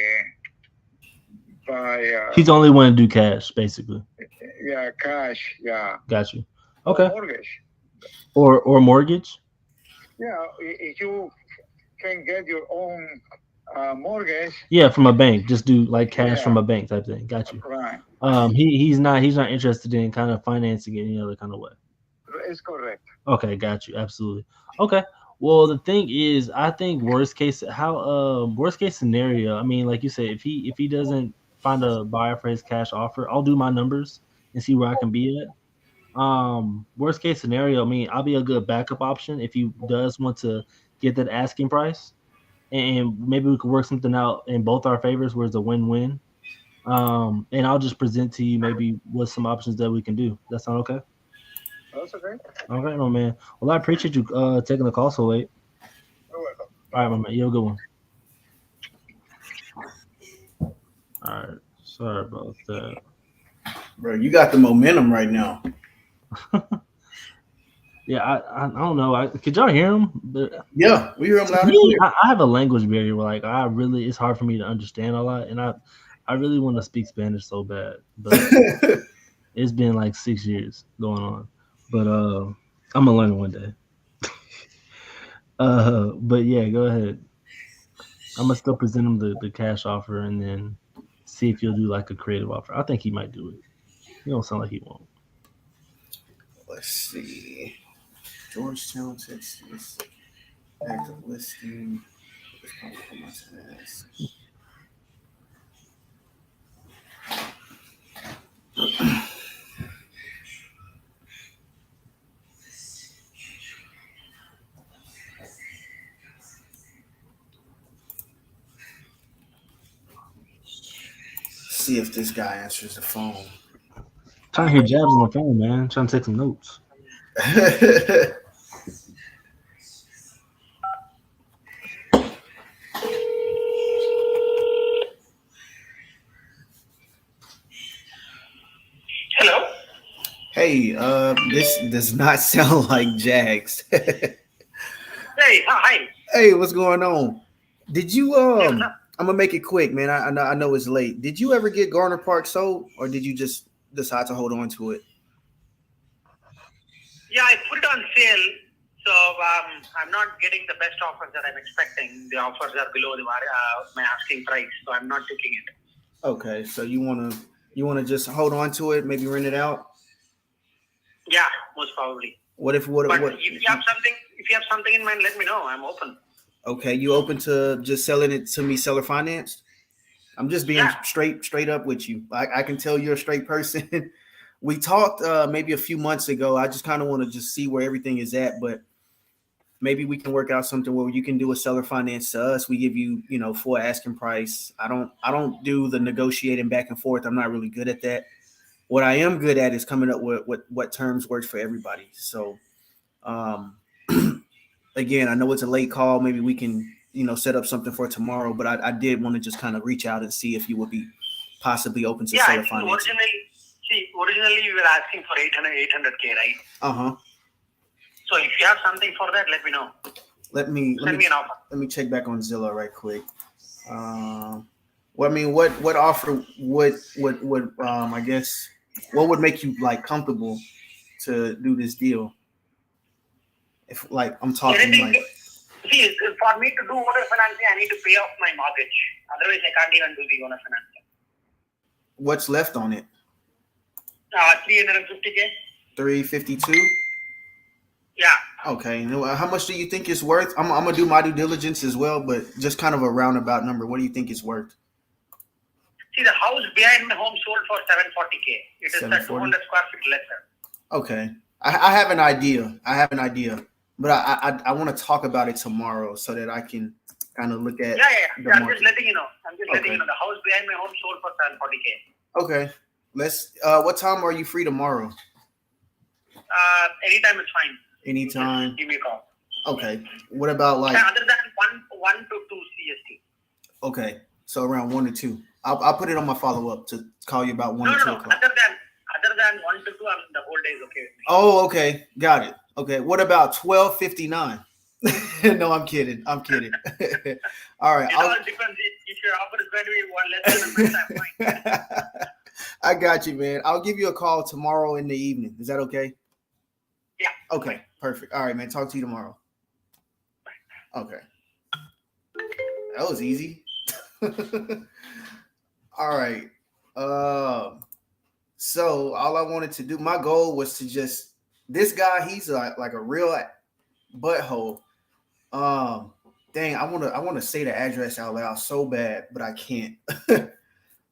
He's only want to do cash, basically. yeah, cash, yeah. Got you. Okay. Or mortgage. Or mortgage. Yeah, if you can get your own mortgage. Yeah, from a bank. Just do like cash Yeah. from a bank type thing. Got you. Right. He's not interested in kind of financing it any other kind of way. It's correct. Okay, got you. Absolutely. Okay. Well, the thing is, I think worst case scenario. I mean, like you said, if he doesn't find a buyer for his cash offer, I'll do my numbers and see where I can be at. Worst case scenario, I mean, I'll be a good backup option if he does want to get that asking price, and maybe we could work something out in both our favors where it's a win-win. And I'll just present to you maybe what some options that we can do. That sound okay? That's okay. All right, my man. Well, I appreciate you taking the call so late. You're welcome. All right, my man. You have a good one. All right. Sorry about that. Bro, you got the momentum right now. Yeah, I don't know. Could y'all hear him? But yeah, we hear him loud and me, clear. I have a language barrier where like it's hard for me to understand a lot, and I really want to speak Spanish so bad, but it's been like 6 years going on. But I'm gonna learn it one day. But yeah, go ahead. I'm gonna still present him the cash offer and then see if he'll do like a creative offer. I think he might do it. He don't sound like he won't. Let's see. Georgetown, Texas. Active listing. See if this guy answers the phone. Trying to hear jabs on the phone, man. Trying to take some notes. Hello? Hey, this does not sound like Jags. Hey, hi. Hey, what's going on? Did you I'm gonna make it quick, man. I know it's late. Did you ever get Garner Park sold, or did you just decide to hold on to it? Yeah, I put it on sale, so I'm not getting the best offers that I'm expecting. The offers are below my asking price, so I'm not taking it. Okay, so you wanna just hold on to it, maybe rent it out? Yeah, most probably. What if if you have something in mind, let me know. I'm open. Okay, you open to just selling it to me, seller financed? I'm just being straight up with you. I can tell you're a straight person. We talked maybe a few months ago. I just kind of want to just see where everything is at, but maybe we can work out something where you can do a seller finance to us. We give you, full asking price. I don't do the negotiating back and forth. I'm not really good at that. What I am good at is coming up with what terms works for everybody. So, again, I know it's a late call. Maybe we can, set up something for tomorrow, but I did want to just kind of reach out and see if you would be possibly open to seller financing. Originally we were asking for 800K, right? Uh-huh. So if you have something for that, let me know. Let me an offer. Let me check back on Zillow right quick. What offer would I guess what would make you like comfortable to do this deal? If like I'm talking anything, see, for me to do owner financing, I need to pay off my mortgage. Otherwise, I can't even do the owner financing. What's left on it? 350K. 352. Yeah. Okay. How much do you think it's worth? I'm gonna do my due diligence as well, but just kind of a roundabout number. What do you think it's worth? See, the house behind my home sold for 740K. It is 200 square feet lesser. Okay. I have an idea. But I want to talk about it tomorrow so that I can kind of look at. Yeah. I'm just letting you know. Letting you know. The house behind my home sold for 740K. Okay. Let's. What time are you free tomorrow? Anytime is fine. Anytime. Just give me a call. Okay. What about like? Other than 1 to 2 CST. Okay. So around 1 to 2. I'll put it on my follow up to call you about 1 or 2 o'clock. Other than 1 to 2, the whole day is okay with me. Oh, okay. Got it. Okay. What about 12:59? No, I'm kidding. All right. It all depends. If your offer is going to be one less than my time, fine. I got you, man. I'll give you a call tomorrow in the evening. Is that okay? Yeah. Okay. Perfect. All right, man. Talk to you tomorrow. Okay. That was easy. All right. So all I wanted to do, my goal was to just, this guy, he's like a real butthole. Dang, I want to say the address out loud so bad, but I can't.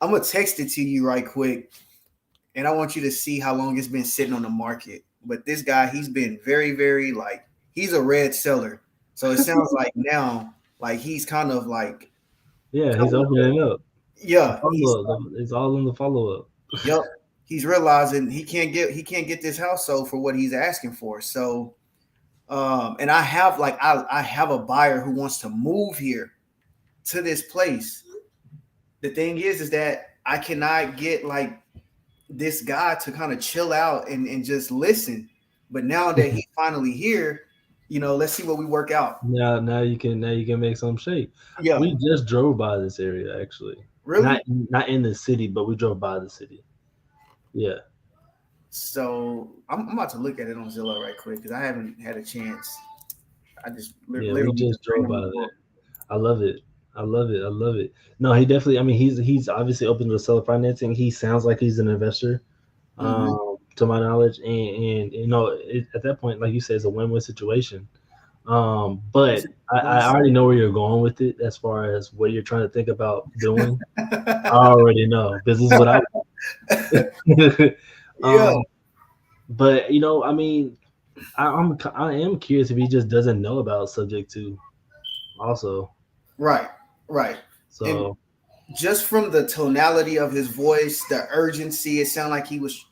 I'm gonna text it to you right quick, and I want you to see how long it's been sitting on the market. But this guy, he's been very, very he's a red seller. So it sounds like now, he's kind of like, yeah, he's opening up. Yeah, it's all in the follow up. Yep, he's realizing he can't get this house sold for what he's asking for. So, and I have I have a buyer who wants to move here to this place. The thing is that I cannot get this guy to kind of chill out and just listen. But now that he's finally here, let's see what we work out. Now you can make some shape. Yeah, we just drove by this area actually. Really? Not in the city, but we drove by the city. Yeah. So I'm about to look at it on Zillow right quick because I haven't had a chance. I just we just drove by there. I love it. No, he definitely. I mean, he's obviously open to seller financing. He sounds like he's an investor, to my knowledge, and at that point, like you said, it's a win-win situation. But I already know where you're going with it as far as what you're trying to think about doing. I already know. This is what I. But I mean, I am curious if he just doesn't know about subject to, also. Right. So, and just from the tonality of his voice, the urgency, it sounded like he was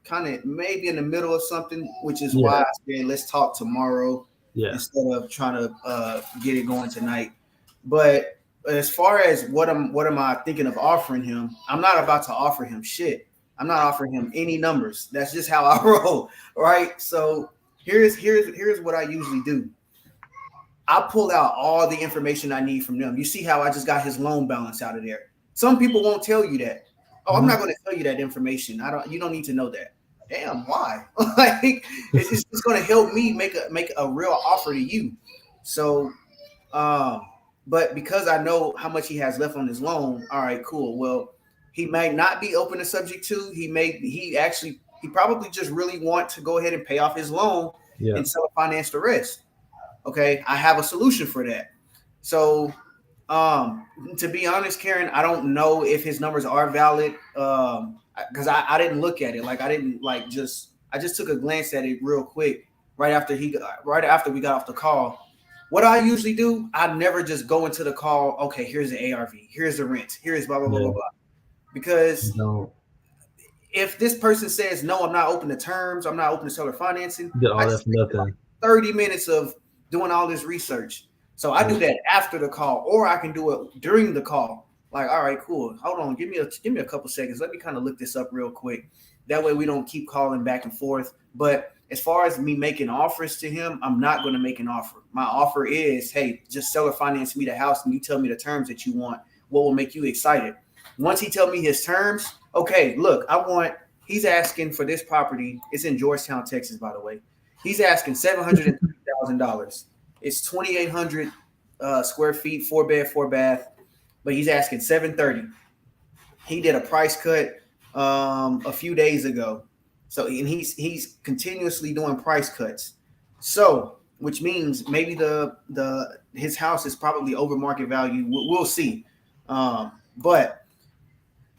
kind of maybe in the middle of something, which is why I said let's talk tomorrow instead of trying to get it going tonight. But as far as what am I thinking of offering him, I'm not about to offer him shit. I'm not offering him any numbers. That's just how I roll, right? So here's what I usually do. I pull out all the information I need from them. You see how I just got his loan balance out of there. Some people won't tell you that. Oh, I'm not going to tell you that information. You don't need to know that. Damn, why? It's going to help me make a real offer to you. So, but because I know how much he has left on his loan, all right, cool. Well, he might not be open to subject to. He probably just really want to go ahead and pay off his loan and self-finance the rest. Okay, I have a solution for that. So, to be honest, Karen, I don't know if his numbers are valid because I didn't look at it. I just took a glance at it real quick right after we got off the call. What I usually do, I never just go into the call. Okay, here's the ARV, here's the rent, here's blah blah blah blah blah. Because if this person says no, I'm not open to terms, I'm not open to seller financing. That's nothing. 30 minutes of doing all this research. So I do that after the call, or I can do it during the call. All right, cool. Hold on. Give me a couple seconds. Let me kind of look this up real quick. That way we don't keep calling back and forth. But as far as me making offers to him, I'm not going to make an offer. My offer is, hey, just seller finance me the house and you tell me the terms that you want. What will make you excited? Once he tell me his terms, okay, look, he's asking for this property. It's in Georgetown, Texas, by the way. He's asking $730,000. It's 2,800 square feet, 4-bed, 4-bath, but he's asking $730,000. He did a price cut a few days ago, So and he's continuously doing price cuts. So which means maybe his house is probably over market value. We'll see. But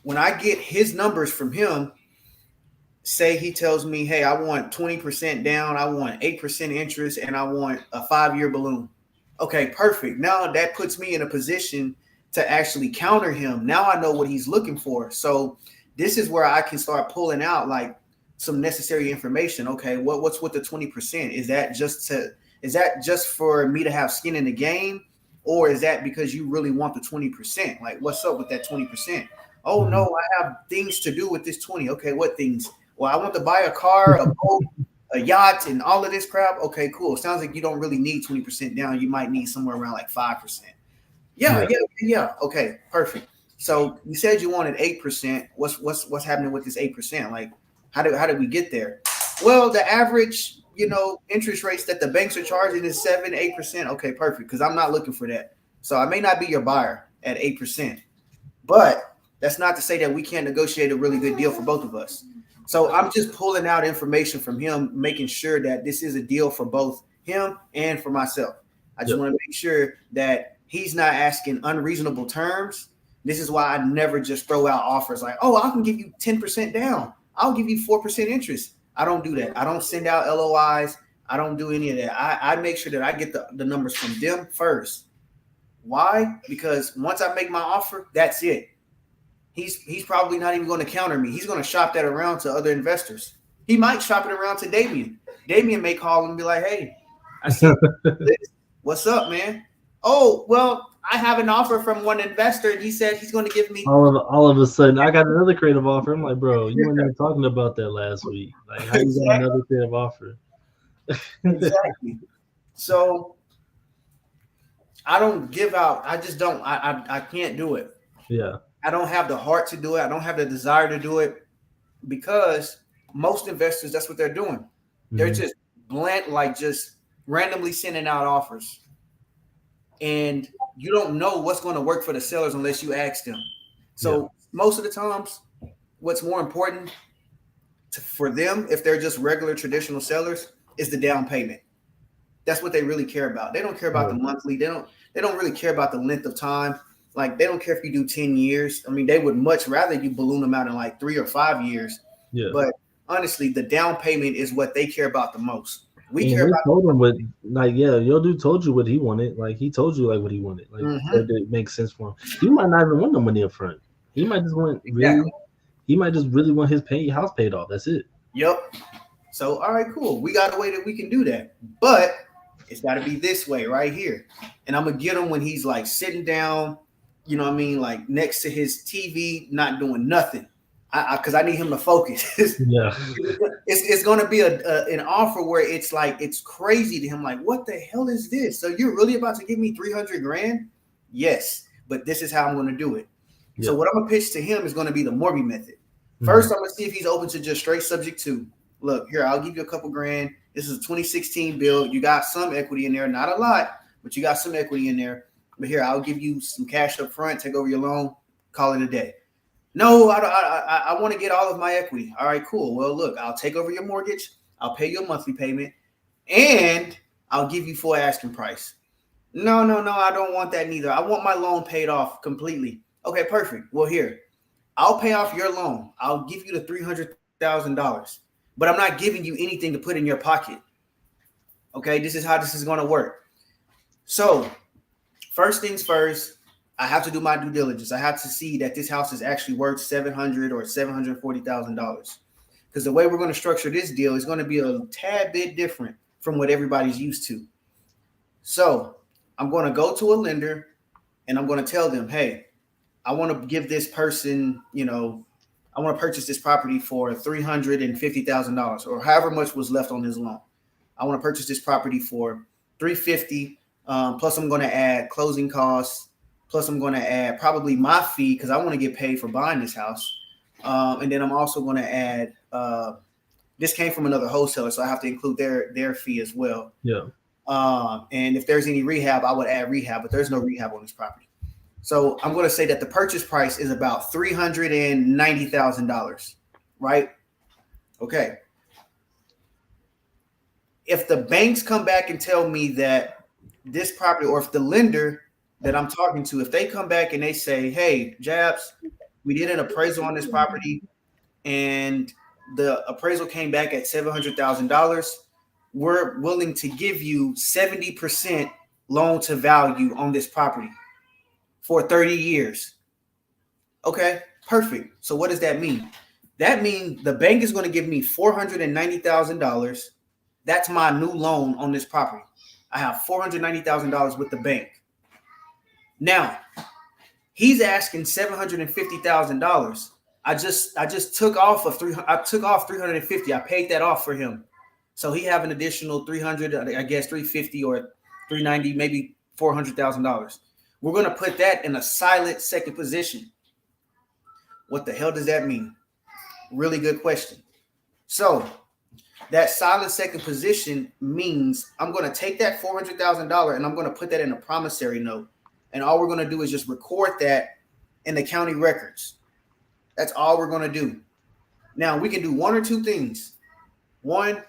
when I get his numbers from him, say he tells me, hey, I want 20% down, I want 8% interest, and I want a 5-year balloon. Okay, perfect. Now that puts me in a position to actually counter him. Now I know what he's looking for. So this is where I can start pulling out like some necessary information. Okay, what's with the 20%? Is that just for me to have skin in the game? Or is that because you really want the 20%? Like, what's up with that 20%? Oh, no, I have things to do with this 20. Okay, what things? Well, I want to buy a car, a boat, a yacht, and all of this crap. Okay, cool. Sounds like you don't really need 20% down. You might need somewhere around like 5%. Yeah. Okay, perfect. So you said you wanted 8%. What's happening with this 8%? Like, how did we get there? Well, the average, interest rates that the banks are charging is 7-8%. Okay, perfect. Because I'm not looking for that. So I may not be your buyer at 8%, but that's not to say that we can't negotiate a really good deal for both of us. So I'm just pulling out information from him, making sure that this is a deal for both him and for myself. I just want to make sure that he's not asking unreasonable terms. This is why I never just throw out offers like, oh, I can give you 10% down. I'll give you 4% interest. I don't do that. I don't send out LOIs. I don't do any of that. I make sure that I get the numbers from them first. Why? Because once I make my offer, that's it. He's probably not even going to counter me. He's going to shop that around to other investors. He might shop it around to Damien. Damien may call and be like, hey, I see this. What's up, man? Oh, well, I have an offer from one investor, and he said he's going to give me all of a sudden. I got another creative offer. I'm like, bro, you weren't even talking about that last week. Like, how you got another creative offer? Exactly. So I don't give out. I just don't. I can't do it. Yeah. I don't have the heart to do it. I don't have the desire to do it because most investors, that's what they're doing. They're just blunt, like just randomly sending out offers. And you don't know what's going to work for the sellers unless you ask them. So most of the times, what's more important for them, if they're just regular traditional sellers, is the down payment. That's what they really care about. They don't care about the monthly. They don't really care about the length of time. Like, they don't care if you do 10 years. I mean, they would much rather you balloon them out in like 3 or 5 years. Yeah. But honestly, the down payment is what they care about the most. We care about. Told him your dude told you what he wanted. Like, he told you like what he wanted. Like, it makes sense for him. He might not even want the money up front. He might just want He might just really want his house paid off. That's it. Yep. So, all right, cool. We got a way that we can do that, but it's got to be this way right here. And I'm gonna get him when he's like sitting down. You know what I mean? Like next to his TV, not doing nothing. Because I need him to focus. It's going to be an offer where it's like, it's crazy to him. Like, what the hell is this? So you're really about to give me $300,000? Yes, but this is how I'm going to do it. Yeah. So what I'm going to pitch to him is going to be the Morby method. First, I'm going to see if he's open to just straight subject to. Look, here, I'll give you a couple grand. This is a 2016 bill. You got some equity in there, not a lot, but you got some equity in there. But here, I'll give you some cash up front, take over your loan, call it a day. No, I want to get all of my equity. All right, cool. Well, look, I'll take over your mortgage. I'll pay you a monthly payment, and I'll give you full asking price. No, I don't want that neither. I want my loan paid off completely. Okay, perfect. Well, here, I'll pay off your loan. I'll give you the $300,000, but I'm not giving you anything to put in your pocket. Okay, this is how this is going to work. So, first things first, I have to do my due diligence. I have to see that this house is actually worth $700,000 or $740,000. Because the way we're going to structure this deal is going to be a tad bit different from what everybody's used to. So I'm going to go to a lender and I'm going to tell them, hey, I want to give this person, I want to purchase this property for $350,000 or however much was left on his loan. I want to purchase this property for $350,000. Plus I'm going to add closing costs. Plus, I'm going to add probably my fee because I want to get paid for buying this house. And then I'm also going to add, this came from another wholesaler, so I have to include their fee as well. Yeah. And if there's any rehab, I would add rehab, but there's no rehab on this property. So I'm going to say that the purchase price is about $390,000, right? Okay. If the banks come back and tell me that this property, or if the lender that I'm talking to, if they come back and they say, hey, Jabs, we did an appraisal on this property and the appraisal came back at $700,000, we're willing to give you 70% loan to value on this property for 30 years. Okay, perfect. So what does that mean? That means the bank is going to give me $490,000. That's my new loan on this property. I have $490,000 with the bank. Now, he's asking $750,000. I just took off $350. I paid that off for him. So he have an additional 300, I guess 350 or 390, maybe $400,000. We're going to put that in a silent second position. What the hell does that mean? Really good question. So that silent second position means I'm going to take that $400,000 and I'm going to put that in a promissory note. And all we're going to do is just record that in the county records. That's all we're going to do. Now, we can do one or two things. One,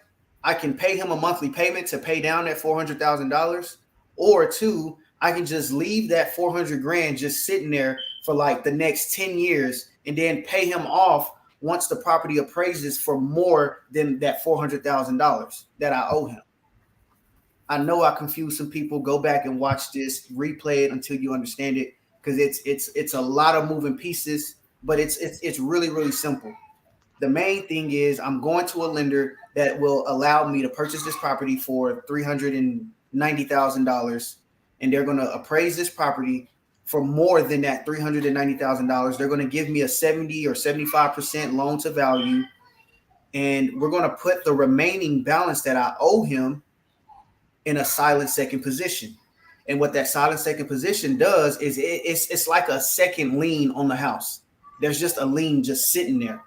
I can pay him a monthly payment to pay down that $400,000. Or two, I can just leave that 400 grand just sitting there for like the next 10 years and then pay him off once the property appraises for more than that $400,000 that I owe him. I know I confused some people. Go back and watch this, replay it until you understand it, because it's a lot of moving pieces, but it's really, really simple. The main thing is I'm going to a lender that will allow me to purchase this property for $390,000, and they're going to appraise this property for more than that $390,000. They're going to give me a 70 or 75% loan to value, and we're going to put the remaining balance that I owe him in a silent second position. And what that silent second position does is it's like a second lien on the house. There's just a lien just sitting there.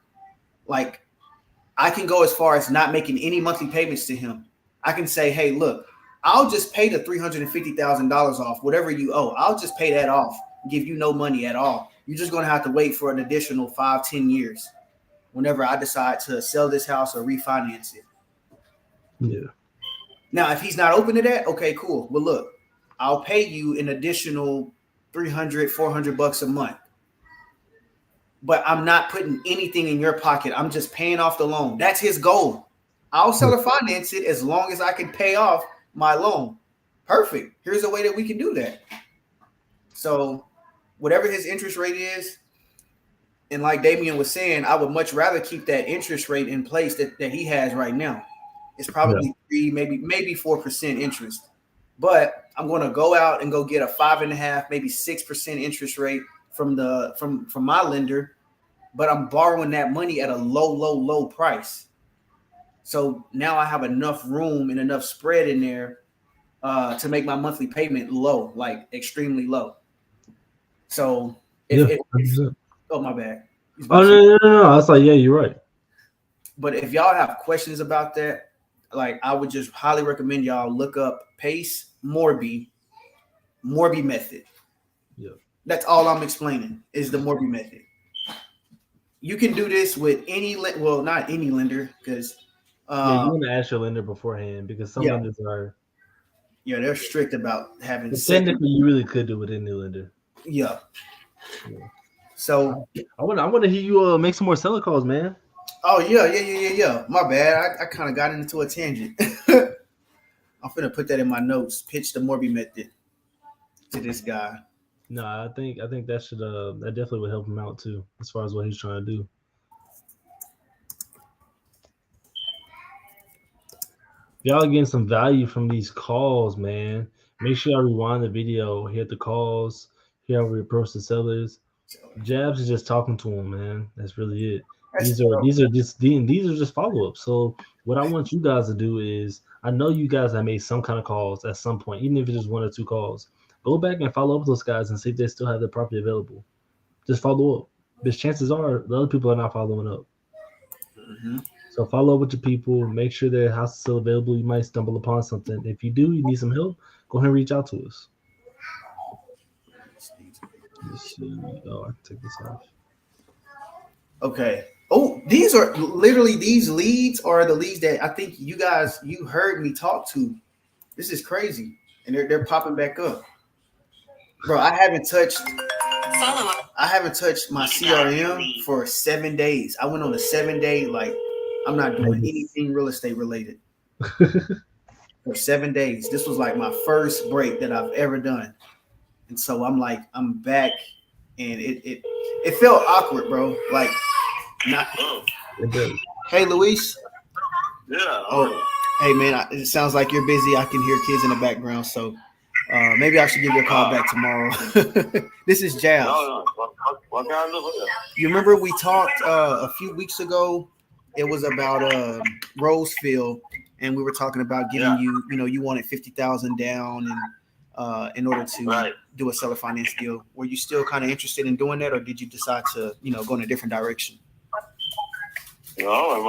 Like, I can go as far as not making any monthly payments to him. I can say, hey, look, I'll just pay the $350,000 off, whatever you owe. I'll just pay that off, give you no money at all. You're just going to have to wait for an additional 5-10 years whenever I decide to sell this house or refinance it. Yeah. Now, if he's not open to that, okay, cool. Well, look, I'll pay you an additional $300-$400 a month. But I'm not putting anything in your pocket. I'm just paying off the loan. That's his goal. I'll sell or finance it as long as I can pay off my loan. Perfect. Here's a way that we can do that. So whatever his interest rate is, and like Damian was saying, I would much rather keep that interest rate in place that he has right now. It's probably 3, maybe 4% interest. But I'm going to go out and go get a 5.5%, maybe 6% interest rate from my lender, but I'm borrowing that money at a low price. So now I have enough room and enough spread in there to make my monthly payment low, like extremely low. So if oh, my bad. Oh, no. I was like, yeah, you're right. But if y'all have questions about that, like, I would just highly recommend y'all look up PACE Morby method. Yeah. That's all I'm explaining is the Morby method. You can do this with any, well, not any lender, because you want to ask your lender beforehand, because some lenders are. Yeah, they're strict about having. But technically, you really could do it with any lender. Yeah. So I want to hear you make some more seller calls, man. Oh yeah. My bad. I kind of got into a tangent. I'm finna put that in my notes. Pitch the Morby method to this guy. No, I think that should that definitely would help him out too, as far as what he's trying to do. Y'all getting some value from these calls, man. Make sure y'all rewind the video, hear the calls, hear how we approach the sellers. Jabs is just talking to them, man. That's really it. These are just follow-ups. So what I want you guys to do is, I know you guys have made some kind of calls at some point, even if it's just 1 or 2 calls. Go back and follow up with those guys and see if they still have their property available. Just follow up, because chances are the other people are not following up. Mm-hmm. So follow up with your people. Make sure their house is still available. You might stumble upon something. If you do, you need some help, go ahead and reach out to us. Let's see. Oh, I can take this off. Okay. Oh, these are literally these leads are the leads that I think you heard me talk to. This is crazy, and they're popping back up, bro. I haven't touched my CRM for 7 days. I went on a 7-day I'm not doing anything real estate related for 7 days. This was like my first break that I've ever done, and so I'm back, and it felt awkward, bro. Like not. Hey, Luis. Yeah. Oh, hey, man. It sounds like you're busy. I can hear kids in the background, so maybe I should give you a call back tomorrow. This is Jazz. No. What can I do for you? You remember we talked a few weeks ago? It was about Rosefield, and we were talking about giving you, you wanted 50,000 down, and in order to do a seller finance deal. Were you still kind of interested in doing that, or did you decide to, go in a different direction? No,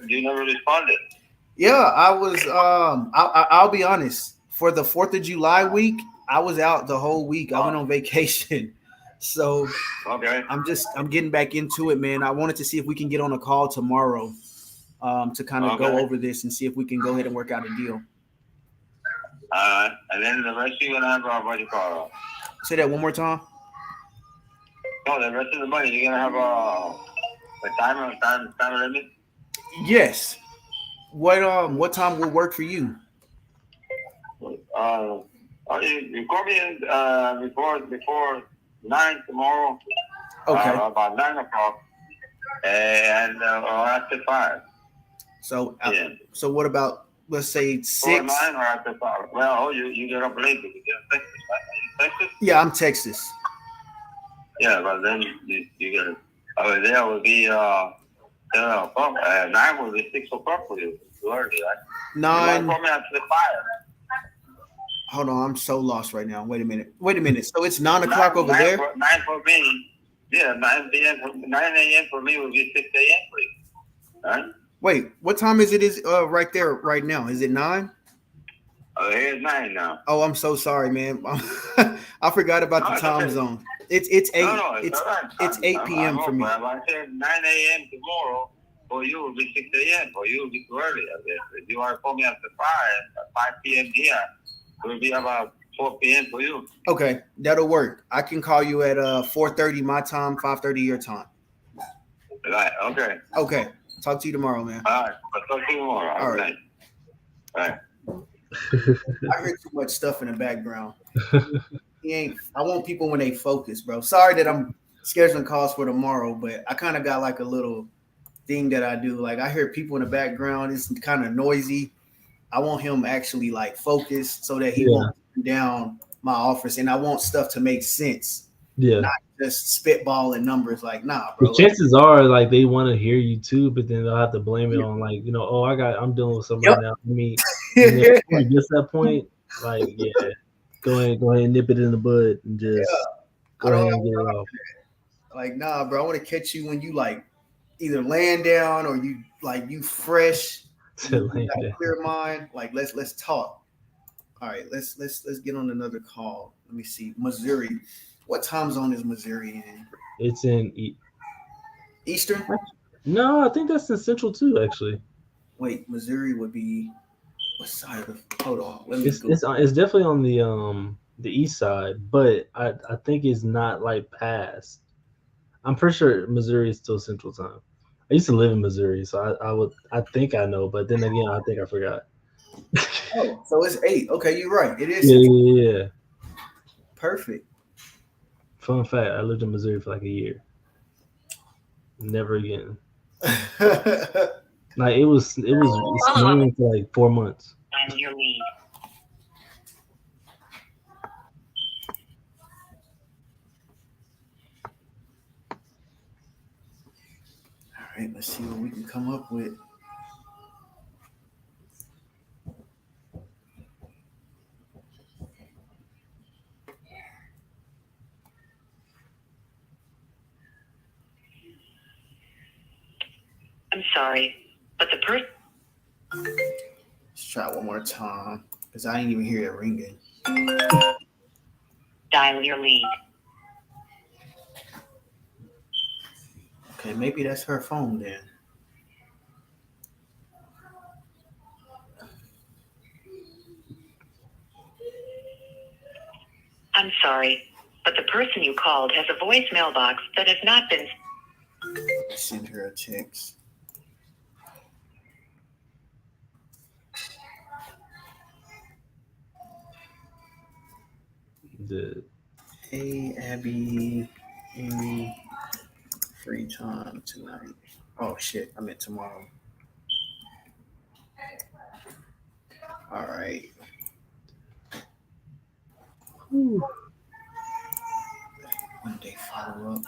you never responded? Yeah, I was. I'll be honest. For the 4th of July week, I was out the whole week. I went on vacation, so okay. I'm getting back into it, man. I wanted to see if we can get on a call tomorrow, to kind of go over this and see if we can go ahead and work out a deal. And then the rest you're gonna have what you call. Say that one more time. No, the rest of the money you're gonna have a time limit. Yes. What time will work for you? You call me before 9 tomorrow. Okay. About 9 o'clock, and after 5. So so what about, let's say 6? Or 9 or after 5. Well, you get up late because you're in Texas, right? Are you Texas? Yeah, I'm Texas. Yeah, but then you get over there will be 10 o'clock. 9 will be 6 o'clock for you. Too early, right? 9. You call me after 5. Hold on, I'm so lost right now. Wait a minute. So it's 9 o'clock over there? 9 for me. Yeah, 9 a.m. for me will be 6 a.m. for you. Right? Wait, what time is it right there right now? Is it 9? Here's 9 now. Oh, I'm so sorry, man. I forgot about the time zone. It's 8. No, it's 8 p.m. for me. I said 9 a.m. tomorrow. For you, it will be 6 a.m. For you, it will be too early. I guess. If you want to call me after 5 p.m. here, it will be about 4 p.m. for you. Okay, that'll work. I can call you at 4:30 my time, 5:30 your time. Right, okay. Okay, talk to you tomorrow, man. All right, I'll talk to you tomorrow. All right. All right. I hear too much stuff in the background. I want people when they focus, bro. Sorry that I'm scheduling calls for tomorrow, but I kind of got like a little thing that I do. Like I hear people in the background. It's kind of noisy. I want him actually like focused so that he won't turn down my offers, and I want stuff to make sense. Yeah, not just spitballing numbers. Like, nah, bro. The chances are like they want to hear you too, but then they'll have to blame it on like, I'm dealing with somebody now. I mean, just that point, like, go ahead and nip it in the bud and just go ahead and get it off. Like, nah, bro. I want to catch you when you like either land down or you fresh. You got a clear mind. Like, let's talk. All right, let's get on another call. Let me see. Missouri. What time zone is Missouri in? It's in Eastern? No, I think that's in Central too, actually. Wait, Missouri would be what side of hold on. It's definitely on the east side, but I think it's not like past. I'm pretty sure Missouri is still Central Time. I used to live in Missouri, so I think I know, but then again, I think I forgot. Oh, so it's 8. Okay, you're right. It is. Yeah. Perfect. Fun fact: I lived in Missouri for like a year. Never again. Like it was snowing for like 4 months. On your lead. All right, let's see what we can come up with. I'm sorry, but the person. Let's try one more time because I didn't even hear it ringing. Dial your lead. Okay, maybe that's her phone then. I'm sorry, but the person you called has a voicemail box that has not been. Send her a text. Hey, Abby, any free time tonight? Oh shit, I meant tomorrow. All right. Monday follow up.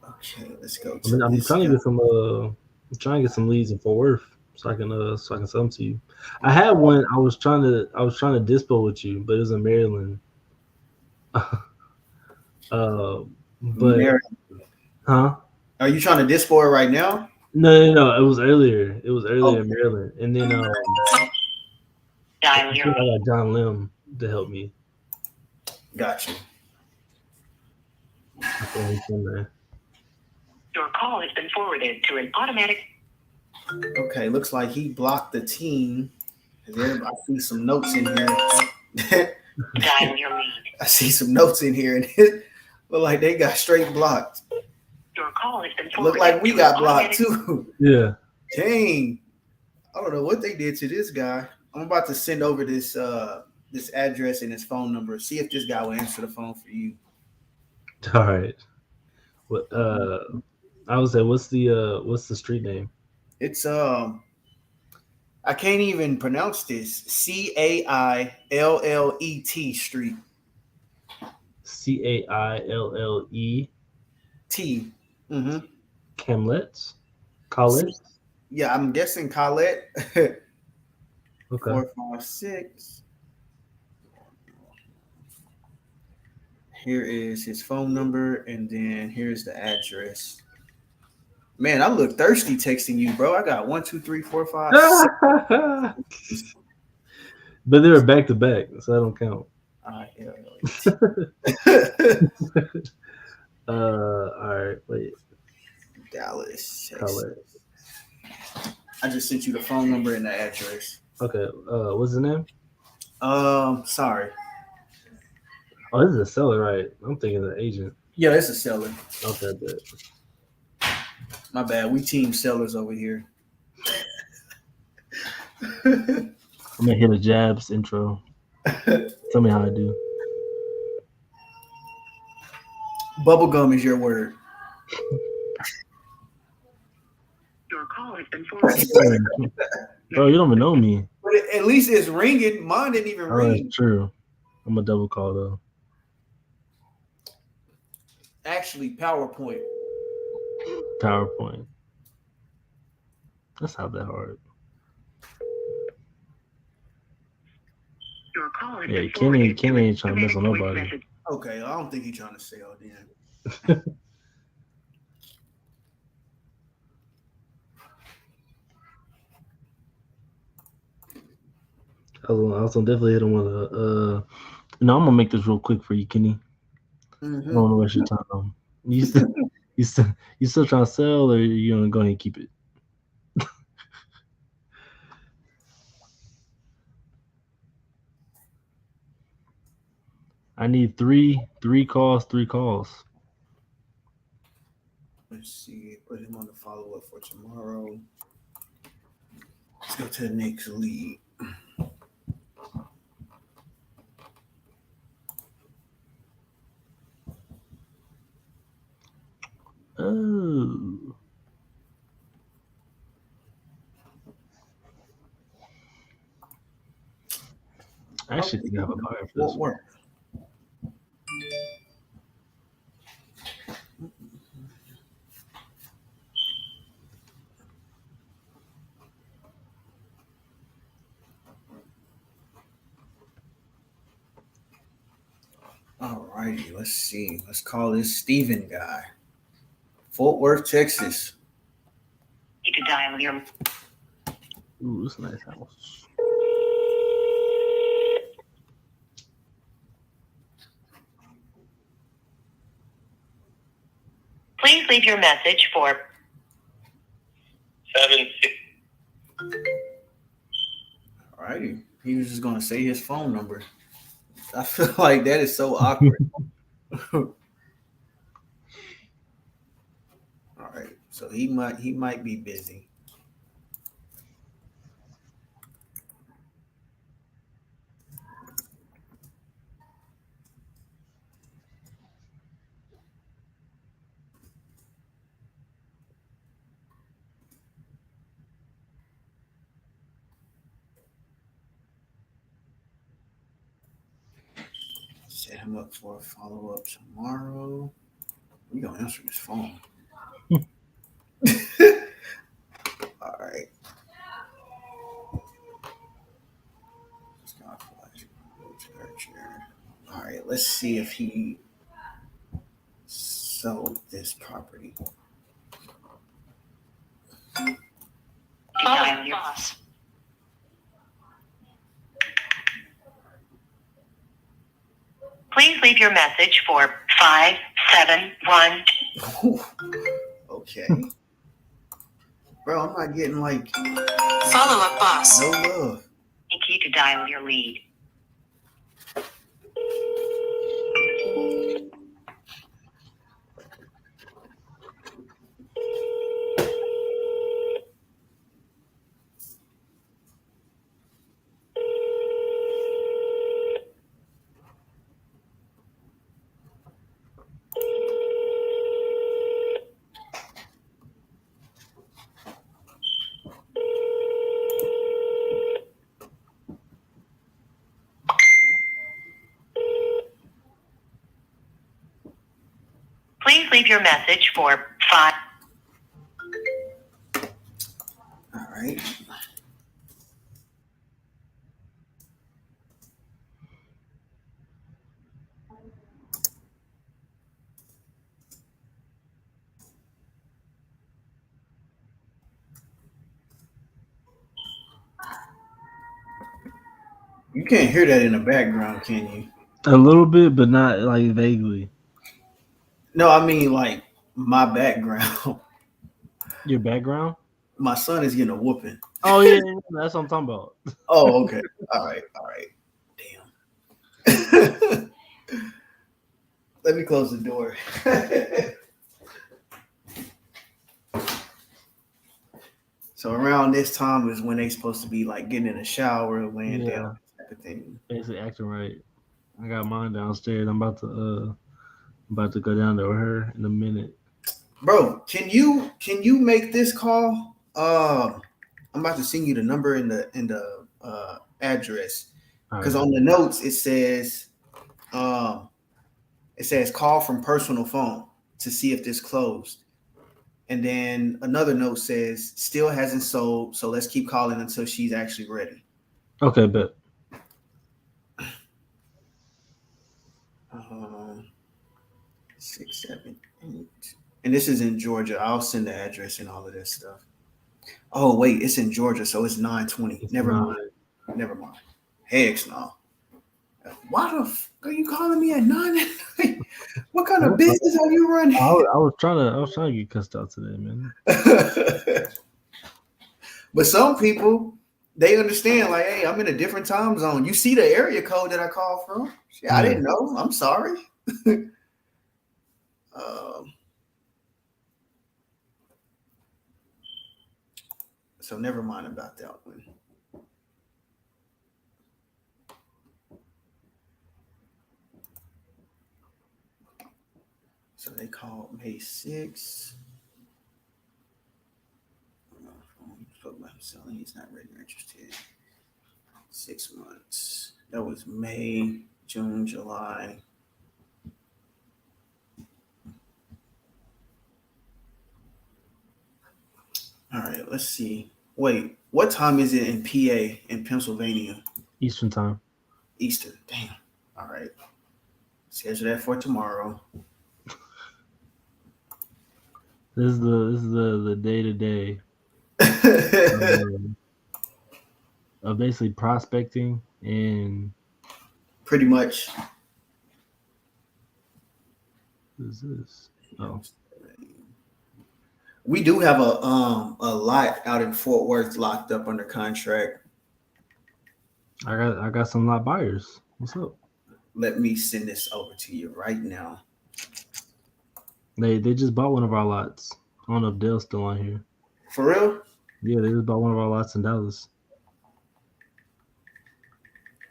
Okay, let's go to I'm trying to get some leads in Fort Worth so I can sell them to you. I had one I was trying to dispo with you, but it was in Maryland. But Maryland. Huh? Are you trying to dispo it right now? No. It was earlier. In Maryland, and then I got John Lim to help me. Gotcha. Your call has been forwarded to an automatic. Okay, looks like he blocked the team. I see some notes in here. Dial your lead. I see some notes in here, and it look like they got straight blocked. Your call has been forwarded. Look like we got blocked too. Yeah. Dang. I don't know what they did to this guy. I'm about to send over this this address and his phone number. See if this guy will answer the phone for you. All right. What I would say what's the street name? It's I can't even pronounce this. Caillet Street. Caille T. Camlets? Collet? Yeah, I'm guessing Colette. Okay. 456. Here is his phone number, and then here's the address. Man, I look thirsty texting you, bro. I got 1, 2, 3, 4, 5, 6. But they were back to back, so that don't count. All right, wait. Dallas, Color. I just sent you the phone number and the address. Okay. What's the name? Sorry. Oh, this is a seller, right? I'm thinking the agent. Yeah, it's a seller. Okay, good. My bad. We team sellers over here. I'm gonna hit a jabs intro. Tell me how I do. Bubblegum is your word. Your call has been forwarded. Bro, you don't even know me. But at least it's ringing. Mine didn't even ring. That's true. I'm a double call though. Actually, PowerPoint. That's not that hard. Your call has Yeah, Kenny ain't trying to mess on nobody. Okay, I don't think he's trying to sell then. I was gonna definitely hit him with a. No, I'm gonna make this real quick for you, Kenny. I don't want to waste your time. You still trying to sell, or you gonna go ahead and keep it? I need three calls. Let's see. Put him on the follow up for tomorrow. Let's go to the next lead. Oh. I actually think I have a buyer for this one. Alrighty, let's see. Let's call this Steven guy. Fort Worth, Texas. You can dial your. Ooh, this is a nice house. Please leave your message for 76. All righty. He was just gonna say his phone number. I feel like that is so awkward. All right. So he might be busy. Set him up for a follow-up tomorrow. We gonna answer this phone. All right. All right, let's see if he sold this property. boss. Please leave your message for 571. Okay. Bro, I'm not getting like Follow-up boss. no love. Thank you to dial your lead. Please leave your message for 5. All right. You can't hear that in the background, can you? A little bit, but not like vaguely. No, I mean like my background. Your background? My son is getting a whooping. Oh yeah, that's what I'm talking about. Oh, okay. All right. Damn. Let me close the door. So around this time is when they supposed to be like getting in the shower, laying down, type of thing. Basically acting right. I got mine downstairs. I'm about to go down there with her in a minute. Bro, can you make this call? I'm about to send you the number in the address because on the notes it says call from personal phone to see if this closed, and then another note says still hasn't sold, so let's keep calling until she's actually ready. Okay, bet. 678. And this is in Georgia. I'll send the address and all of this stuff. Oh, wait, it's in Georgia, so it's 920. Never mind. Heck no. Why the fuck are you calling me at 9? What kind of business are you running? I was trying to get cussed out today, man. But some people, they understand, like, hey, I'm in a different time zone. You see the area code that I called from? Yeah, I didn't know. I'm sorry. So never mind about that one. So they called May 6th. Selling, he's not ready or interested. 6 months. That was May, June, July. All right, let's see. Wait, what time is it in PA in Pennsylvania? Eastern time. Eastern. Damn. All right. Schedule that for tomorrow. This is the day-to-day of basically prospecting and pretty much. What is this? Oh. We do have a lot out in Fort Worth locked up under contract. I got some lot buyers. What's up? Let me send this over to you right now. They just bought one of our lots. I don't know if Dale's still on here. For real? Yeah, they just bought one of our lots in Dallas.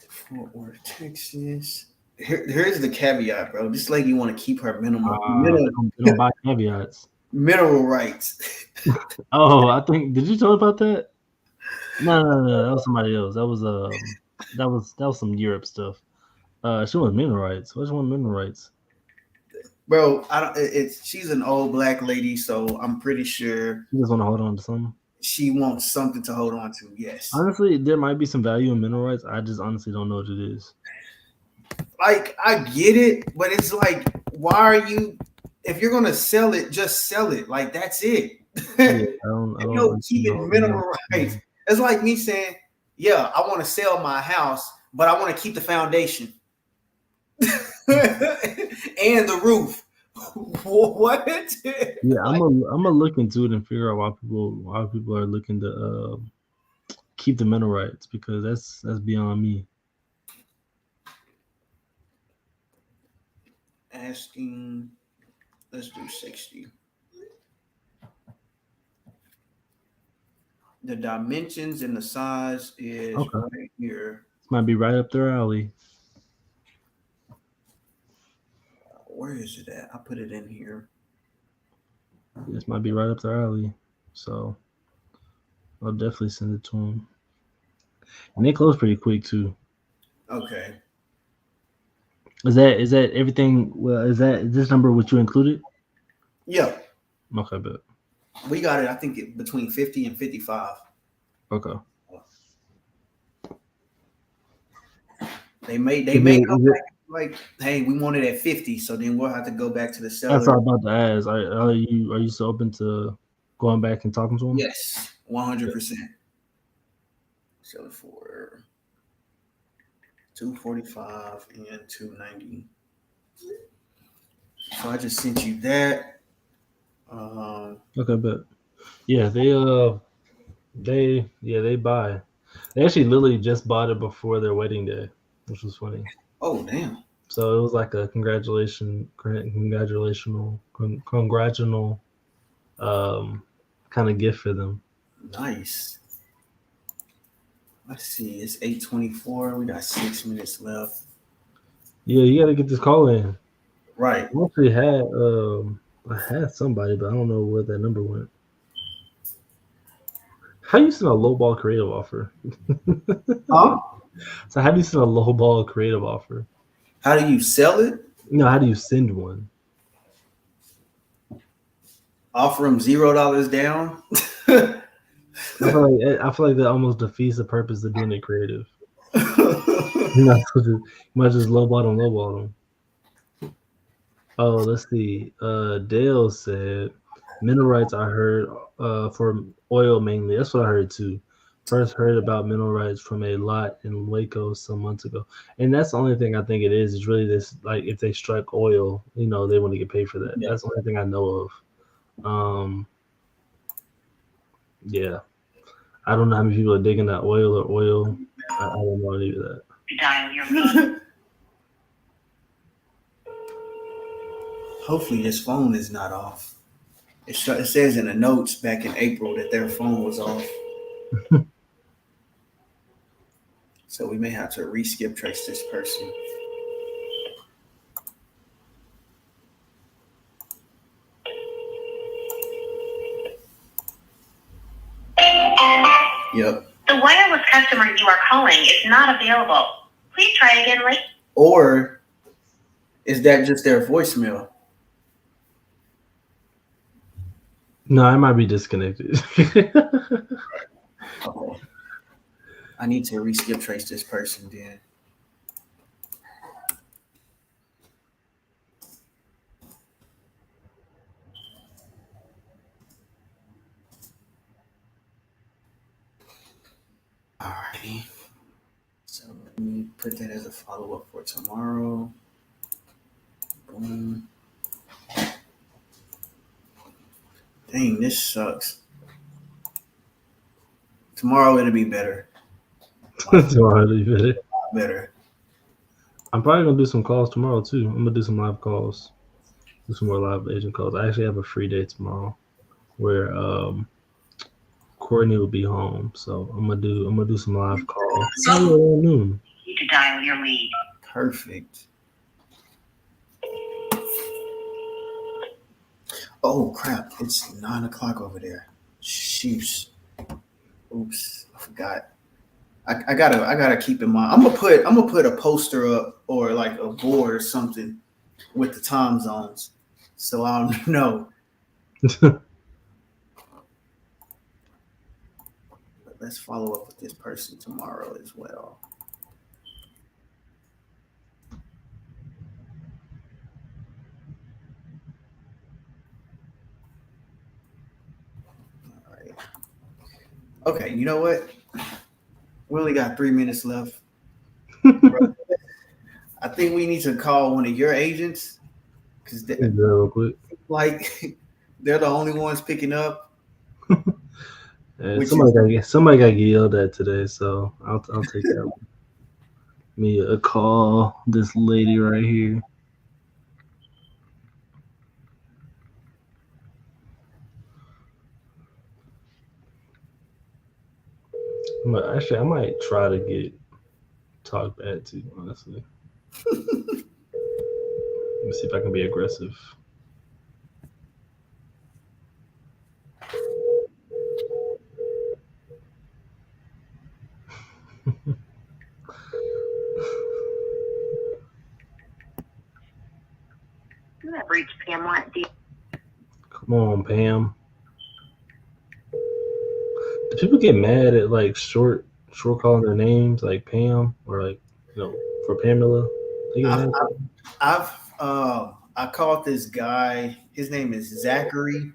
Fort Worth, Texas. Here's the caveat, bro. This lady want to keep her They minimum don't buy caveats. mineral rights. Oh, I think did you tell about that? No, that was somebody else. That was some Europe stuff. She wants mineral rights. Which one mineral rights? Bro, I don't. She's an old black lady, so I'm pretty sure She just want to hold on to something. she wants something to hold on to. Yes. Honestly, there might be some value in mineral rights. I just honestly don't know what it is. Like, I get it, but it's like, why are you? If you're gonna sell it, just sell it. Like, that's it. Yeah, I don't Keep it mineral rights. It's like me saying, yeah, I want to sell my house, but I want to keep the foundation and the roof. What? Yeah, I'm gonna look into it and figure out why people are looking to keep the mineral rights, because that's beyond me. Asking, let's do 60. The dimensions and the size is right here. This might be right up their alley. Where is it at? I put it in here. This might be right up their alley. So I'll definitely send it to them. And they close pretty quick too. Okay. Is that everything? Well, is this number what you included? Yeah. Okay, but we got it. I think between 50 and 55. Okay. They may come back like, hey, we want it at 50, so then we'll have to go back to the seller. That's what I'm about to ask. Are you so open to going back and talking to them? Yes, 100%. Sell it for $245 and $290. So I just sent you that. Okay, but yeah, they buy. They actually literally just bought it before their wedding day, which was funny. Oh damn! So it was like a congratulational kind of gift for them. Nice. Let's see. It's 8:24. We got 6 minutes left. Yeah, you got to get this call in. Right. I actually had somebody, but I don't know where that number went. How do you send a lowball creative offer? Huh? So how do you send a lowball creative offer? How do you sell it? No, how do you send one? Offer them $0 down. I feel like that almost defeats the purpose of doing it creative. You might just lowball them. Oh, let's see. Dale said mineral rights. I heard for oil mainly. That's what I heard too. First heard about mineral rights from a lot in Waco some months ago, and that's the only thing I think it is. Is really this, like, if they strike oil, they want to get paid for that. Yeah. That's the only thing I know of. Yeah, I don't know how many people are digging that oil. I don't know any of that. Dial your phone. Hopefully this phone is not off. It says in the notes back in April that their phone was off. So we may have to re-skip trace this person. Yep. The wireless customer you are calling is not available. Please try again later. Or is that just their voicemail? No, I might be disconnected. Okay. I need to re-skip trace this person then. Alrighty. So let me put that as a follow-up for tomorrow. Boom. Damn, Dang, this sucks. Tomorrow it'll be better. Tomorrow it'll be better. Better. I'm probably gonna do some calls tomorrow too. I'm gonna do some live calls. Do some more live agent calls. I actually have a free day tomorrow where Courtney will be home. So I'm gonna do some live calls. Noon. To dial your lead. Perfect. Oh crap! It's 9 o'clock over there. Sheesh. Oops, I forgot. I gotta keep in mind. I'm gonna put a poster up or like a board or something with the time zones, so I'll know. But let's follow up with this person tomorrow as well. All right. Okay, you know what? We only got 3 minutes left. I think we need to call one of your agents because real quick. Like they're the only ones picking up. Somebody got yelled at today, so I'll take that one. Me a call this lady right here. I might try to get talked back to, honestly. Let me see if I can be aggressive. You have reached Pam White. Come on, Pam. Do people get mad at like short calling their names like Pam or like for Pamela? I called this guy. His name is Zachary,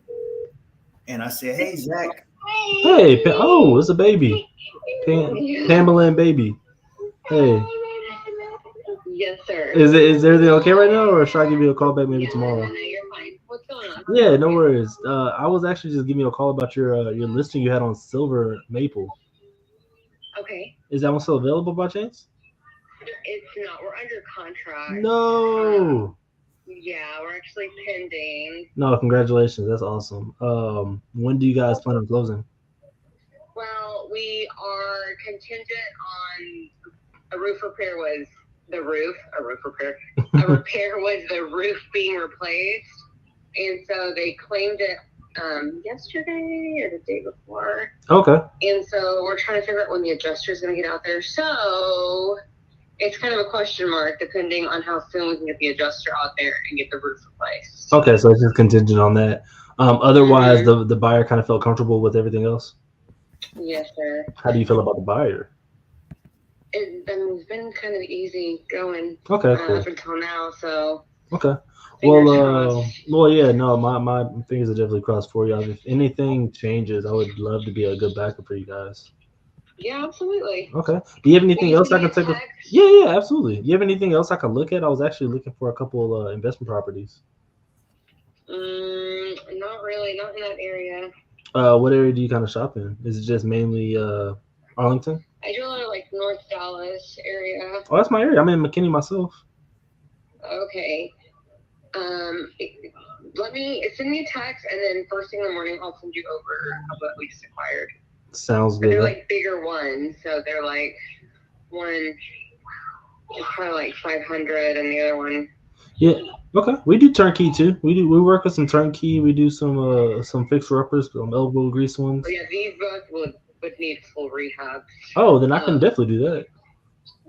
and I said, "Hey, Zach." Hey, oh, it's a baby. Pamela and baby. Hey. Yes, sir. Is everything okay right now, or should I give you a call back maybe tomorrow? No, you're fine. What's going on? Yeah, no worries. I was actually just giving you a call about your listing you had on Silver Maple. Okay. Is that one still available by chance? It's not. We're under contract. No. Yeah, we're actually pending. No, congratulations. That's awesome. When do you guys plan on closing? Well, we are contingent on a roof repair was the roof. A roof repair. A repair was the roof being replaced. And so they claimed it yesterday or the day before. Okay. And so we're trying to figure out when the adjuster is going to get out there. So it's kind of a question mark depending on how soon we can get the adjuster out there and get the roof replaced. Okay, so it's just contingent on that. Otherwise, the buyer kind of felt comfortable with everything else? Yes, sir. How do you feel about the buyer? It's been kind of easy going cool. up until now. So okay. Well, yeah, no, my fingers are definitely crossed for you. If anything changes, I would love to be a good backup for you guys. Yeah, absolutely. Okay. Do you have anything else I can take? Yeah, absolutely. Do you have anything else I can look at? I was actually looking for a couple investment properties. Not really, not in that area. What area do you kind of shop in? Is it just mainly Arlington? I do a lot of like North Dallas area. Oh, that's my area. I'm in McKinney myself. Okay. Let me send me a text, and then first thing in the morning, I'll send you over what we just acquired. Sounds good. They're like bigger ones, so they're like one is probably like 500, and the other one. Yeah. Okay. We do turnkey too. We work with some turnkey. We do some fixer uppers, some elbow grease ones. Oh, yeah, these both would need full rehab. Oh, then I can definitely do that.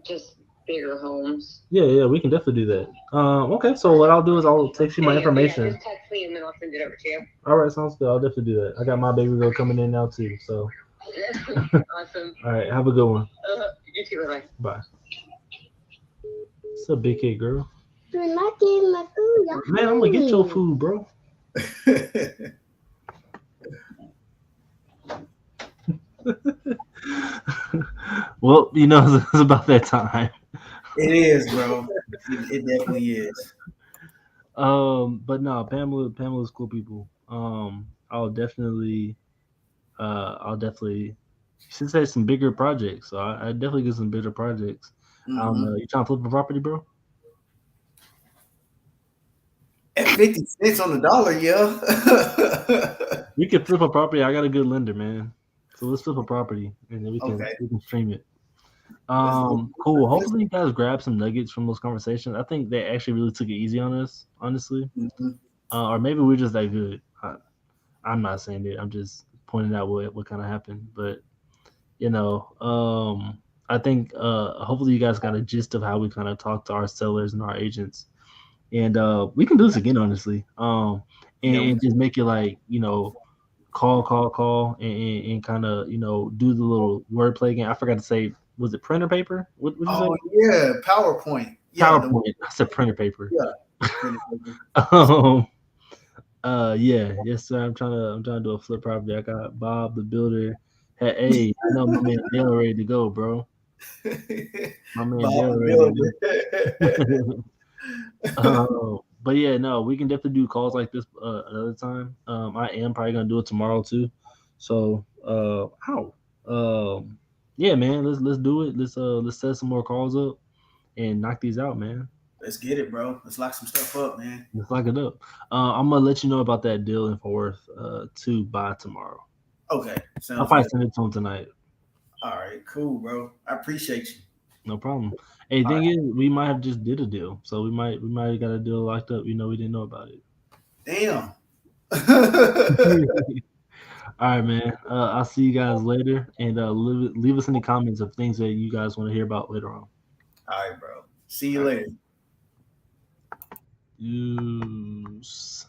Just bigger homes. Yeah, we can definitely do that. Okay, so what I'll do is I'll text you my information. Yeah, just text me and then I'll send it over to you. All right, sounds good. I'll definitely do that. I got my baby girl coming in now too, so. Awesome. All right, have a good one. You too, bye. Bye. What's up, big kid girl? You're not getting my food. Man, I'm gonna get your food, bro. Well, it's about that time. It is, bro. It definitely is. But no, Pamela's cool people. I'll definitely should say some bigger projects. So I definitely get some bigger projects. I don't know. You trying to flip a property, bro? At 50 cents on the dollar, yeah. We can flip a property. I got a good lender, man. So let's flip a property and then we can stream it. Cool. Hopefully you guys grab some nuggets from those conversations. I think they actually really took it easy on us, honestly. Or maybe we're just that good. I'm not saying it. I'm just pointing out what kind of happened. But I think hopefully you guys got a gist of how we kind of talk to our sellers and our agents. And we can do this again, honestly. And just make it like, call, and kind of, do the little wordplay again. I forgot to say, was it printer paper? What you say? Yeah, PowerPoint. Yeah, PowerPoint. I said printer paper. Yeah. Printer paper. Yes, sir. I'm trying to do a flip property. I got Bob the builder. Hey, I know my man Dale ready to go, bro. My man Dale ready. But yeah, no, we can definitely do calls like this another time. I am probably gonna do it tomorrow too. So yeah, man, let's do it. Let's set some more calls up and knock these out, man. Let's get it, bro. Let's lock some stuff up, man. Let's lock it up. I'm gonna let you know about that deal in Fort Worth too by tomorrow. Okay, I'll probably send it to him tonight. All right, cool, bro. I appreciate you. No problem. Hey, thing is, we might have just did a deal, so we might have got a deal locked up. We didn't know about it. Damn. All right, man. I'll see you guys later, and leave us any comments of things that you guys want to hear about later on. All right, bro. See you later. Use.